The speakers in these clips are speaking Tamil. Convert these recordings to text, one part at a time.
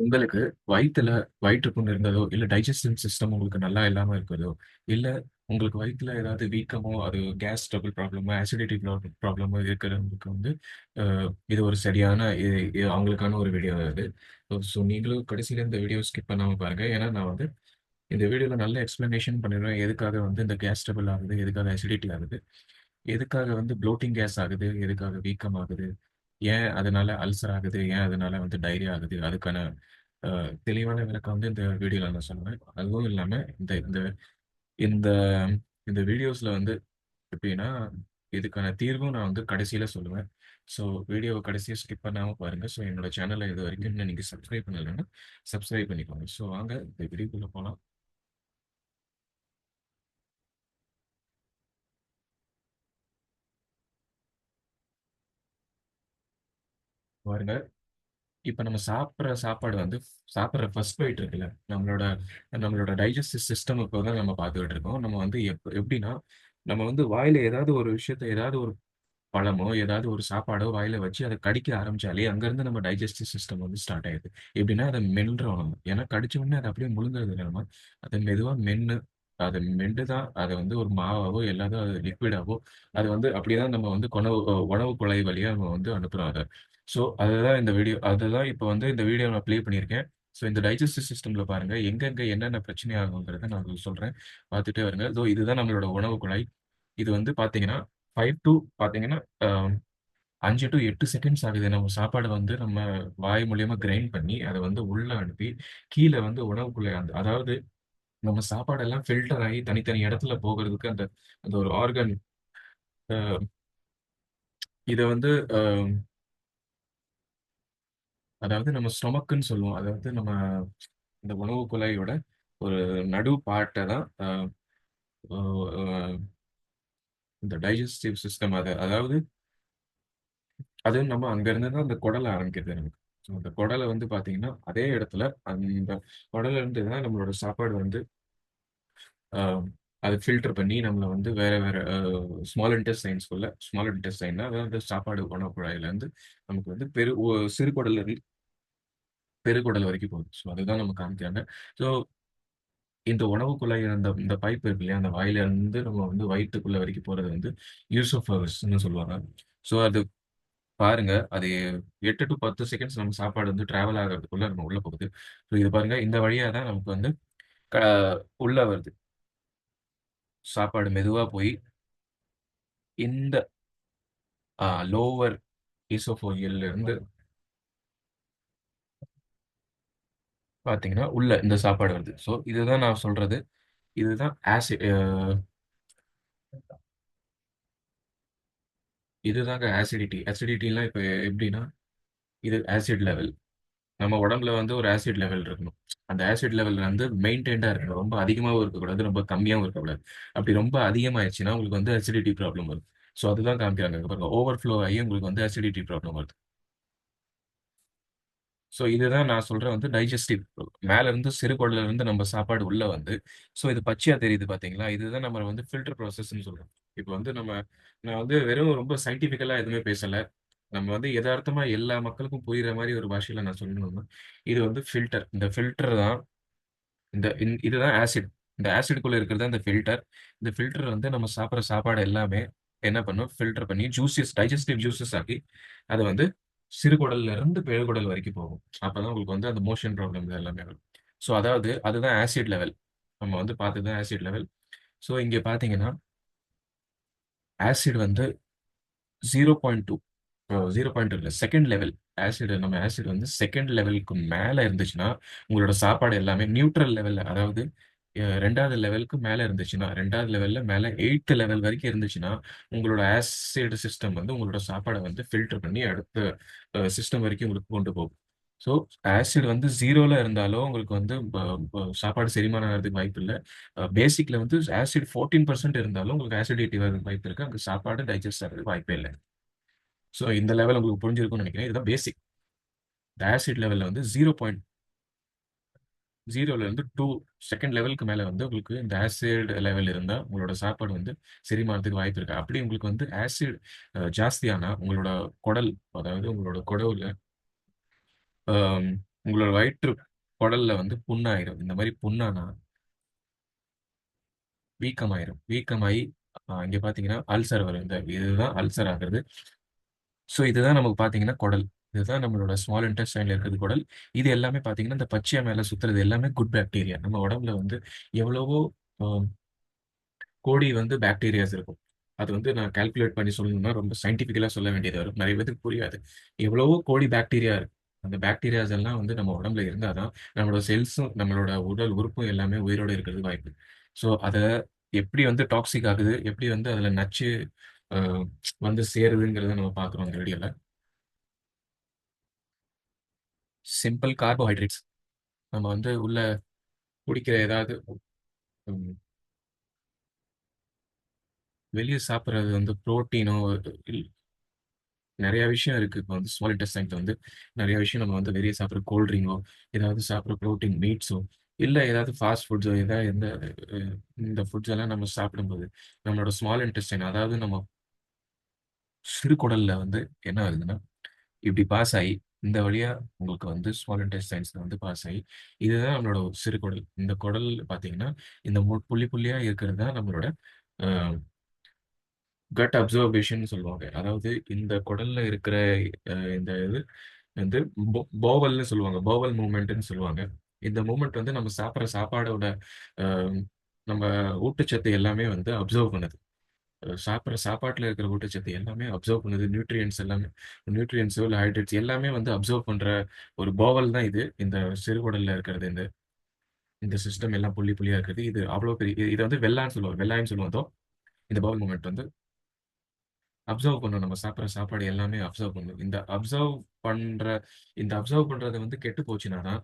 உங்களுக்கு வயித்துல வயிற்று புண் இருந்ததோ, இல்ல டைஜஸ்டிவ் சிஸ்டம் உங்களுக்கு நல்லா இல்லாம இருக்கிறதோ, இல்ல உங்களுக்கு வயித்துல ஏதாவது வீக்கமோ, அது கேஸ் ட்ரபிள் ப்ராப்ளமோ, அசிடிட்டி ப்ராப்ளமோ இருக்கிறவங்களுக்கு வந்து அ இது ஒரு சரியான அவங்களுக்கான ஒரு வீடியோ இது. ஸோ நீங்களும் கடைசியில இந்த வீடியோ ஸ்கிப் பண்ணாம பாருங்க. ஏன்னா நான் வந்து இந்த வீடியோல நல்ல எக்ஸ்பிளனேஷன் பண்ணிடுவேன். எதுக்காக வந்து இந்த கேஸ் ட்ரபிள் ஆகுது, எதுக்காக அசிடிட்டி ஆகுது, எதுக்காக வந்து ப்ளோட்டிங் கேஸ் ஆகுது, எதுக்காக வீக்கம் ஆகுது, ஏன் அதனால அல்சர் ஆகுது, ஏன் அதனால வந்து டைரியா ஆகுது, அதுக்கான தெளிவான விளக்கம் வந்து இந்த வீடியோல நான் சொல்லுவேன். அதுவும் இல்லாம இந்த இந்த இந்த இந்த வீடியோஸ்ல வந்து எப்படின்னா, இதுக்கான தீர்வும் நான் வந்து கடைசியில சொல்லுவேன். ஸோ வீடியோவ கடைசியா ஸ்கிப் பண்ணாம பாருங்க. ஸோ என்னோட சேனல இதுவரைக்கும் இன்னும் நீங்க சப்ஸ்கிரைப் பண்ணலன்னா, சப்ஸ்கிரைப் பண்ணிக்கோங்க. ஸோ வாங்க இந்த வீடியோக்குள்ள போலாம். பாருங்க, இப்ப நம்ம சாப்பிடுற சாப்பாடு வந்து சாப்பிடுற ஃபர்ஸ்ட் பைட் இருக்குல்ல, நம்மளோட நம்மளோட டைஜஸ்டிவ் சிஸ்டம் இப்போ தான் நம்ம பார்த்துக்கிட்டு இருக்கோம். நம்ம வந்து எப்படின்னா, நம்ம வந்து வாயில ஏதாவது ஒரு விஷயத்த ஏதாவது ஒரு பழமோ, ஏதாவது ஒரு சாப்பாடோ வாயில வச்சு அத கடிக்க ஆரம்பிச்சாலே, அங்கருந்து நம்ம டைஜஸ்டிவ் சிஸ்டம் வந்து ஸ்டார்ட் ஆயிடுது. எப்படின்னா, அத மெல்றோம் நம்ம. ஏன்னா கடிச்ச உடனே அத அப்படியே முழுங்குறது இல்ல நம்ம. அத மெதுவா மென்னு, அத மெண்டு தான் அத வந்து ஒரு மாவாவோ, எல்லாதோ அது லிக்விடாவோ, அது வந்து அப்படியே தான் நம்ம வந்து உணவு குழாய் வழியா நம்ம வந்து அனுப்புறோம் அத. ஸோ அதுதான் இப்ப வந்து இந்த வீடியோ நான் ப்ளே பண்ணியிருக்கேன். ஸோ இந்த டைஜஸ்டிவ் சிஸ்டம்ல பாருங்க, எங்கெங்க என்னென்ன பிரச்சனை ஆகுங்கிறத நான் உங்களுக்கு சொல்றேன். பார்த்துட்டே வருங்க. இதுதான் நம்மளோட உணவு குழாய். இது வந்து பார்த்தீங்கன்னா, 5 டூ பார்த்தீங்கன்னா, அ 5 டூ 8 செகண்ட்ஸ் ஆகுது. நம்ம சாப்பாட வந்து நம்ம வாய் மூலியமா கிரைண்ட் பண்ணி, அத வந்து உள்ள அனுப்பி, கீழ வந்து உணவுக்குள்ள அதாவது நம்ம சாப்பாடெல்லாம் ஃபில்டர் ஆயி தனித்தனி இடத்துல போகுறதுக்கு அந்த அந்த ஒரு ஆர்கன் அ இத வந்து அ அதாவது நம்ம ஸ்டொமக்குன்னு சொல்லுவோம். அதாவது நம்ம இந்த உணவு குழாயோட ஒரு நடு பார்ட்ட தான் அ அ இந்த டைஜஸ்டிவ் சிஸ்டம் அதாவது அது நம்ம அங்கருந்து தான் அந்த குடல் ஆரம்பிக்குது நமக்கு. ஸோ அந்த குடல வந்து பார்த்தீங்கன்னா, அதே இடத்துல அந்த குடல்ல இருந்து தான் நம்மளோட சாப்பாடு வந்து அ அது ஃபில்டர் பண்ணி நம்மள வந்து வேற வேற ஸ்மால் இன்டெஸ்டைன்னா அதாவது சாப்பாடு உணவு குழாயிலேருந்து நமக்கு வந்து சிறுகுடல்ல இருந்து பெருகுடல் வரைக்கும் போகுது. ஸோ அதுதான் நம்ம காமிக்கிறாங்க. ஸோ இந்த உணவு குழாய் அந்த இந்த பைப் இருக்கு இல்லையா? அந்த வாயில இருந்து நம்ம வந்து வயித்துக்குள்ள வரைக்கும் போறது வந்து யூசோஃபகஸ்ன்னு சொல்லுவாங்க. ஸோ அது பாருங்க. அது 8 டூ 10 செகண்ட்ஸ் நம்ம சாப்பாடு வந்து டிராவல் ஆகுறதுக்குள்ள நம்ம உள்ள போகுது. ஸோ இது பாருங்க, இந்த வழியா தான் நமக்கு வந்து க உள்ள வருது. சாப்பாடு மெதுவா போய் இந்த லோவர் ஈசோஃபோகியல்ல இருந்து பார்த்தீங்கன்னா, உள்ள இந்த சாப்பாடு வருது. ஸோ இதுதான் நான் சொல்றது. இதுதான் இதுதாங்க ஆசிடிட்டி. அசிடிட்டிலாம் இப்ப எப்படின்னா, இது ஆசிட் லெவல். நம்ம உடம்புல வந்து ஒரு ஆசிட் லெவல் இருக்கணும். அந்த ஆசிட் லெவல் வந்து மெயின்டெயின்டா இருக்கணும். ரொம்ப அதிகமாவும் இருக்கக்கூடாது, ரொம்ப கம்மியாவும் இருக்கக்கூடாது. அப்படி ரொம்ப அதிகமாயிருச்சுன்னா, உங்களுக்கு வந்து அசிடிட்டி ப்ராப்ளம் வரும். ஸோ அதுதான் காமிக்கிறாங்க. இங்க பாருங்க. ஓவர்ஃப்ளோ ஆகி உங்களுக்கு வந்து அசிடிட்டி ப்ராப்ளம் வருது. ஸோ இதுதான் நான் சொல்ற வந்து டைஜஸ்டிவ். மேல இருந்து சிறுகுடல்ல இருந்து நம்ம சாப்பாடு உள்ள வந்து, ஸோ இது பச்சையா தெரியுது பார்த்தீங்களா? இதுதான் நம்ம வந்து ஃபில்டர் ப்ராசஸ்ன்னு சொல்றோம். இப்ப வந்து நான் வந்து வெறும் ரொம்ப சயின்டிஃபிக்கலா எதுவுமே பேசல. நம்ம வந்து எதார்த்தமா எல்லா மக்களுக்கும் புரியிற மாரி ஒரு பாஷையில நான் சொல்லணும்னா, இது வந்து ஃபில்டர். இந்த ஃபில்டர் தான் இதுதான் ஆசிட். இந்த ஆசிட்குள்ள இருக்கிறது தான் இந்த ஃபில்டர். இந்த ஃபில்டர் வந்து நம்ம சாப்பிடுற சாப்பாடு எல்லாமே என்ன பண்ணும்? ஃபில்டர் பண்ணி டைஜஸ்டிவ் ஜூஸஸ் ஆக்கி, அத வந்து சிறுகுடல்ல இருந்து பெருங்குடல் வரைக்கும் போகும். அப்பதான் உங்களுக்கு வந்து அந்த மோஷன் ப்ராப்ளம் இது எல்லாமே வரும். ஸோ அதாவது அதுதான் ஆசிட் லெவல். நம்ம வந்து பார்த்தது தான் ஆசிட் லெவல். ஸோ இங்க பார்த்தீங்கன்னா, ஆசிட் வந்து 0.2 0. இல்ல. Second level. ஆசிட் வந்து செகண்ட் லெவலுக்கு மேல இருந்துச்சுன்னா, உங்களோட சாப்பாடு எல்லாமே நியூட்ரல் லெவல்ல அதாவது 2வது லெவலுக்கு மேல இருந்துச்சுன்னா, 2வது லெவல்ல மேல 8த் லெவல் வரைக்கும் இருந்துச்சுன்னா, உங்களோட ஆசிட் சிஸ்டம் வந்து உங்களோட சாப்பாட வந்து ஃபில்டர் பண்ணி அடுத்த சிஸ்டம் வரைக்கும் உங்களுக்கு கொண்டு போகும். ஸோ ஆசிட் வந்து 0ல இருந்தாலும் உங்களுக்கு வந்து சாப்பாடு செரிமானம் ஆகுறதுக்கு வாய்ப்பு இல்ல. பேசிக்ல வந்து ஆசிட் 14% இருந்தாலும் உங்களுக்கு ஆசிடிட்டி வரதுக்கு வாய்ப்பு இருக்கு. அங்க சாப்பாடு டைஜெஸ்ட் ஆகுறதுக்கு வாய்ப்பே இல்ல. ஸோ இந்த லெவல் உங்களுக்கு புரிஞ்சிருக்கும்னு நினைக்கிறேன். இதுதான் பேசிக். இந்த ஆசிட் லெவல்ல வந்து 0.0ல இருந்து 2 செகண்ட் லெவலுக்கு மேல வந்து உங்களுக்கு இந்த ஆசிட் லெவல் இருந்தா, உங்களோட சாப்பாடு வந்து செரிமானத்துக்கு வாய்ப்பு இருக்கு. அப்படி உங்களுக்கு வந்து ஆசிட் ஜாஸ்தியானா, உங்களோட குடல் அதாவது உங்களோட குடல்ல அ உங்களோட வயிற்று குடல்ல வந்து புண்ணாயிரும். இந்த மாதிரி புண்ணானா வீக்கமாயிரும். வீக்கமாயி இங்க பார்த்தீங்கன்னா அல்சர் வரும். இதுதான் அல்சர் ஆகுறது. ஸோ இதுதான் நமக்கு பார்த்தீங்கன்னா குடல். இதுதான் நம்மளோட ஸ்மால் இன்டெஸ்டைன்ல இருக்கிறது குடல். இது எல்லாமே பார்த்தீங்கன்னா, இந்த பச்சையா மேல சுத்துறது எல்லாமே குட் பாக்டீரியா. நம்ம உடம்புல வந்து எவ்வளவோ அ கோடி வந்து பாக்டீரியாஸ் இருக்கும். அது வந்து நான் கால்குலேட் பண்ணி சொல்லணும்னா ரொம்ப சயின்டிஃபிக்கலா சொல்ல வேண்டியதா வரும். நெறைய பேத்துக்கு புரியாது. எவ்வளவோ கோடி பாக்டீரியா இருக்கு. அந்த பாக்டீரியாஸ் எல்லாம் வந்து நம்ம உடம்புல இருந்தா தான், நம்மளோட செல்ஸும், நம்மளோட உடல் உறுப்பும் எல்லாமே உயிரோட இருக்கிறதுக்கு வாய்ப்பு. ஸோ அத எப்படி வந்து டாக்ஸிக் ஆகுது, எப்படி வந்து அதுல நச்சு அ வந்து சேருதுங்கிறத நம்ம பார்க்குறோம் இந்த வீடியோல. Simple carbohydrates. நம்ம வந்து உள்ள குடிக்கிற ஏதாவது ம் வெளிய சாப்பிடுறது வந்து புரோட்டீனோ இல் நெறைய விஷயம் இருக்கு. இப்ப வந்து ஸ்மால் இன்டெஸ்டைன்ல வந்து நெறைய விஷயம் நம்ம வந்து வெளிய சாப்பிடுற கோல்ட் ட்ரிங்கோ, ஏதாவது சாப்பிடுற புரோட்டீன் மீட்ஸோ, இல்ல ஏதாவது ஃபாஸ்ட் ஃபுட்ஸோ எந்த அ இந்த ஃபுட்ஸ் எல்லாம் நம்ம சாப்பிடும்போது, நம்மளோட ஸ்மால் இன்டெஸ்டைன் அதாவது நம்ம சிறுகுடல்ல வந்து என்ன ஆகுதுன்னா, இப்டி பாஸ் ஆயி, இந்த வழியா உங்களுக்கு வந்து ஸ்மால் இன்டெஸ்டைன்ஸ்ல வந்து பாஸ் ஆயி, இதுதான் நம்மளோட சிறுகுடல். இந்த குடல் பார்த்தீங்கன்னா, இந்த புள்ளி புள்ளியா இருக்கிறது தான் நம்மளோட அ கட் அப்சர்வேஷன்னு சொல்லுவாங்க. அதாவது இந்த குடல்ல இருக்கிற இந்த இது வந்து போவல்ன்னு சொல்லுவாங்க. போவல் மூவ்மெண்ட்ன்னு சொல்லுவாங்க. இந்த மூவ்மெண்ட் வந்து நம்ம சாப்பிடுற சாப்பாடோட அ நம்ம ஊட்டச்சத்து எல்லாமே வந்து அப்சர்வ் பண்ணுது. சாப்பிடுற சாப்பாட்டுல இருக்கிற ஊட்டச்சத்து எல்லாமே அப்சர்வ் பண்ணுது. நியூட்ரியன்ட்ஸ் எல்லாமே நியூட்ரியன்ட்ஸோ இல்ல ஹைட்ரேட்ஸ் எல்லாமே வந்து அப்சர்வ் பண்ற ஒரு போவல் தான் இது. இந்த சிறுகுடல்ல இருக்கிறது. இந்த இந்த சிஸ்டம் எல்லாம் புள்ளி புள்ளியா இருக்குது. இது அவ்வளோ பெரிய இத வந்து வெல்லான்னு சொல்லுவாங்க. வெள்ளாயன்னு சொல்லுவோம். இந்த பவுல் மூவ்மெண்ட் வந்து அப்சர்வ் பண்ணும். நம்ம சாப்பிடுற சாப்பாடு எல்லாமே அப்சர்வ் பண்ணும். பண்ற இந்த அப்சர்வ் பண்றது வந்து கெட்டு போச்சுன்னா தான்,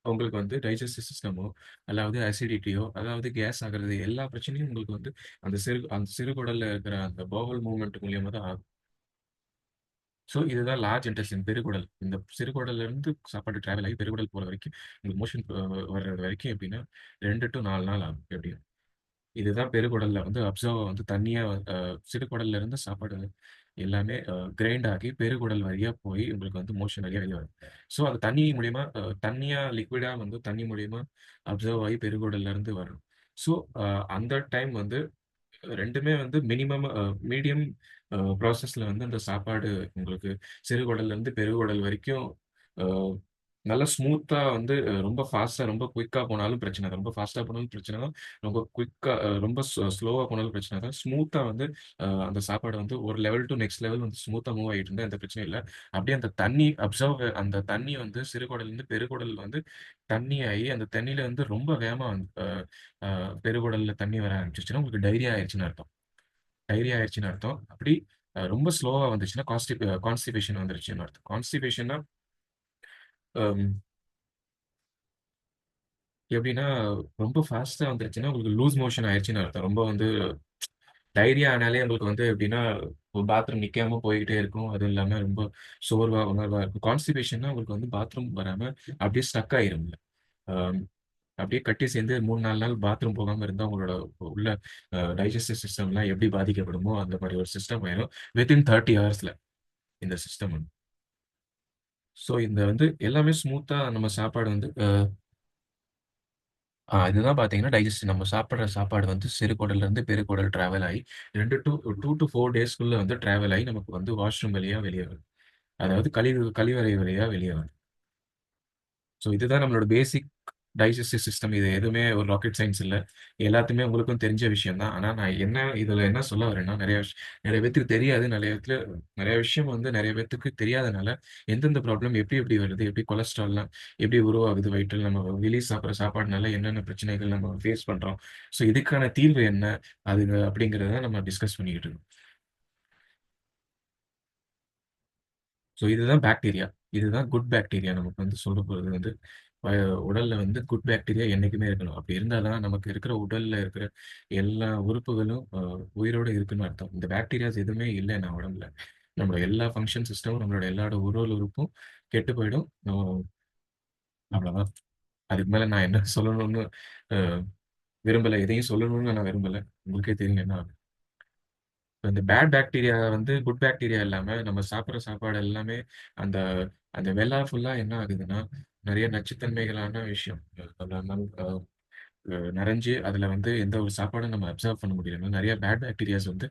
உங்களுக்கு வந்து டைஜஸ்டிவ் சிஸ்டமோ, அதாவது அசிடிட்டியோ, அதாவது கேஸ் ஆகுறது எல்லா பிரச்சனையும் உங்களுக்கு வந்து அந்த சிறுகுடல்ல இருக்கிற அந்த பவல் மூவ்மெண்ட் மூலியமா தான் ஆகும். ஸோ இதுதான் லார்ஜ் இன்டெஸ்டைன் பெருகுடல். இந்த சிறுகுடல்ல இருந்து சாப்பாடு டிராவல் ஆகி பெருகுடல் போற வரைக்கும், உங்களுக்கு மோஷன் வர்றது வரைக்கும் எப்படின்னா 2 டூ 4 நாள் ஆகும் எப்படியும். இதுதான் பெருகுடல்ல வந்து அப்சர்வ் வந்து தண்ணியா சிறுகுடல்ல இருந்து சாப்பாடு எல்லாமே கிரைண்ட் ஆகி பெருகுடல் வழியா போய் உங்களுக்கு வந்து மோஷன் வழியா வெளிய வரும். ஸோ அது தண்ணி மூலியமா தண்ணியா லிக்விடா வந்து தண்ணி மூலியமா அப்சர்வ் ஆகி பெருகுடல்ல இருந்து வரும். ஸோ அந்த டைம் வந்து 2மே வந்து மினிமம் மீடியம் ப்ராசஸ்ல வந்து அந்த சாப்பாடு உங்களுக்கு சிறுகுடல்லேருந்து பெருகுடல் வரைக்கும் அ நல்லா ஸ்மூத்தா வந்து ரொம்ப ஃபாஸ்ட்டா ரொம்ப குயிக்கா போனாலும் பிரச்சனை தான். ரொம்ப ஃபாஸ்ட்டா போனாலும் பிரச்சனை தான். ரொம்ப குயிக்கா ரொம்ப ஸ்லோவா போனாலும் பிரச்சனை தான். ஸ்மூத்தா வந்து அந்த சாப்பாடு வந்து ஒரு லெவல் டூ நெக்ஸ்ட் லெவல் வந்து ஸ்மூத்தா மூவ் ஆயிட்டு இருந்தா எந்த பிரச்சனையும் இல்ல. அப்படியே அந்த தண்ணி அந்த தண்ணி வந்து சிறுகுடல்லேருந்து பெருகுடல் வந்து தண்ணி ஆயி, அந்த தண்ணீல வந்து ரொம்ப வேகமா வந்து அ பெருகுடல்ல தண்ணி வர ஆரம்பிச்சுருச்சுன்னா, உங்களுக்கு டைரியா ஆயிருச்சுன்னு அர்த்தம். டைரியா ஆயிருச்சுன்னு அர்த்தம். அப்படி ரொம்ப ஸ்லோவா வந்துச்சுன்னா, கான்ஸ்டிபேஷன் வந்துருச்சுன்னு அர்த்தம். கான்ஸ்டிபேஷன்னா அம் எப்படின்னா, ரொம்ப ஃபாஸ்ட்டா வந்துருச்சுன்னா, உங்களுக்கு லூஸ் மோஷன் ஆயிருச்சுன்னு அர்த்தம். ரொம்ப வந்து டைரியா ஆனாலே உங்களுக்கு வந்து எப்படின்னா, பாத்ரூம் நிக்காம போய்க்கிட்டே இருக்கும். அதுவும் இல்லாம ரொம்ப சோர்வா, உணர்வா இருக்கும். கான்ஸ்டிபேஷன்னா உங்களுக்கு வந்து பாத்ரூம் வராம அப்படியே ஸ்டக் ஆயிரும்ல. அம் அப்படியே கட்டி சேர்ந்து 3, 4 நாள் பாத்ரூம் போகாம இருந்தா, உங்களோட உள்ள டைஜெஸ்டிவ் சிஸ்டம்லாம் எப்படி பாதிக்கப்படுமோ, அந்த மாரி ஒரு சிஸ்டம் ஆயிரும். வித்தின் 30 ஹவர்ஸ்ல இந்த சிஸ்டம் வந்து. ஸோ இந்த வந்து எல்லாமே ஸ்மூத்தா நம்ம சாப்பாடு வந்து இதுதான் பார்த்தீங்கன்னா, நம்ம சாப்பிடுற சாப்பாடு வந்து சிறுகுடல்லேருந்து பெருக்குடல் டிராவல் ஆயி 2 டூ 4 டேஸ்க்குள்ள வந்து டிராவல் ஆயி நமக்கு வந்து வாஷ்ரூம் வழியா வெளிய வரும். அதாவது கழிவறை வழியா வெளிய வரும். ஸோ இதுதான் நம்மளோட பேசிக் டைஜெஸ்டிவ் சிஸ்டம். இது எதுவுமே ஒரு ராக்கெட் சயன்ஸ் இல்ல. எல்லாத்துக்குமே உங்களுக்கும் தெரிஞ்ச விஷயம் தான். ஆனா நான் இதுல என்ன சொல்ல வரேன்னா, நெறைய பேத்துக்கு தெரியாது. நெறைய விஷயம் வந்து நெறைய பேத்துக்கு தெரியாதனால, எந்தெந்த ப்ராப்ளம் எப்படி எப்படி வருது, எப்படி கொலஸ்ட்ரால்லாம் எப்படி உருவாகுது வயிற்றில, நம்ம வெளிய சாப்பிடுற சாப்பாடுனால என்னென்ன பிரச்சனைகள் நம்ம ஃபேஸ் பண்றோம். ஸோ இதுக்கான தீர்வு என்ன? அது அப்படிங்கிறத நம்ம டிஸ்கஸ் பண்ணிக்கிட்டு இருக்கோம். ஸோ இதுதான் பாக்டீரியா. இதுதான் குட் பாக்டீரியா நமக்கு வந்து சொல்லப் போறது வந்து, அ உடல்ல வந்து குட் பாக்டீரியா என்னைக்குமே இருக்கணும். அப்படி இருந்தா தான் நமக்கு இருக்கிற உடல்ல இருக்கிற எல்லா உறுப்புகளும் உயிரோட இருக்குன்னு அர்த்தம். இந்த பாக்டீரியாஸ் எதுவுமே இல்லன்னா உடம்புல, நம்மளோட எல்லா ஃபங்ஷன் சிஸ்டமும், நம்மளோட எல்லாரோட உடல் உறுப்பும் கெட்டு போயிடும். அவ்வளோதான். அதுக்கு மேல நான் என்ன சொல்லணும்னு அ விரும்பல. எதையும் சொல்லணும்னு நான் விரும்பல. உங்களுக்கே தெரியும் என்ன இந்த பேட் பாக்டீரியா வந்து குட் பாக்டீரியா இல்லாம நம்ம சாப்பிடுற சாப்பாடு எல்லாமே அந்த அந்த வெள்ளா ஃபுல்லா என்ன ஆகுதுன்னா நிறைய நச்சுத்தன்மைகளான விஷயம் நிறைஞ்சு அதுல வந்து எந்த ஒரு சாப்பாடும் நம்ம அப்சர்வ் பண்ண முடியல. நிறைய பேட் பாக்டீரியாஸ் வந்து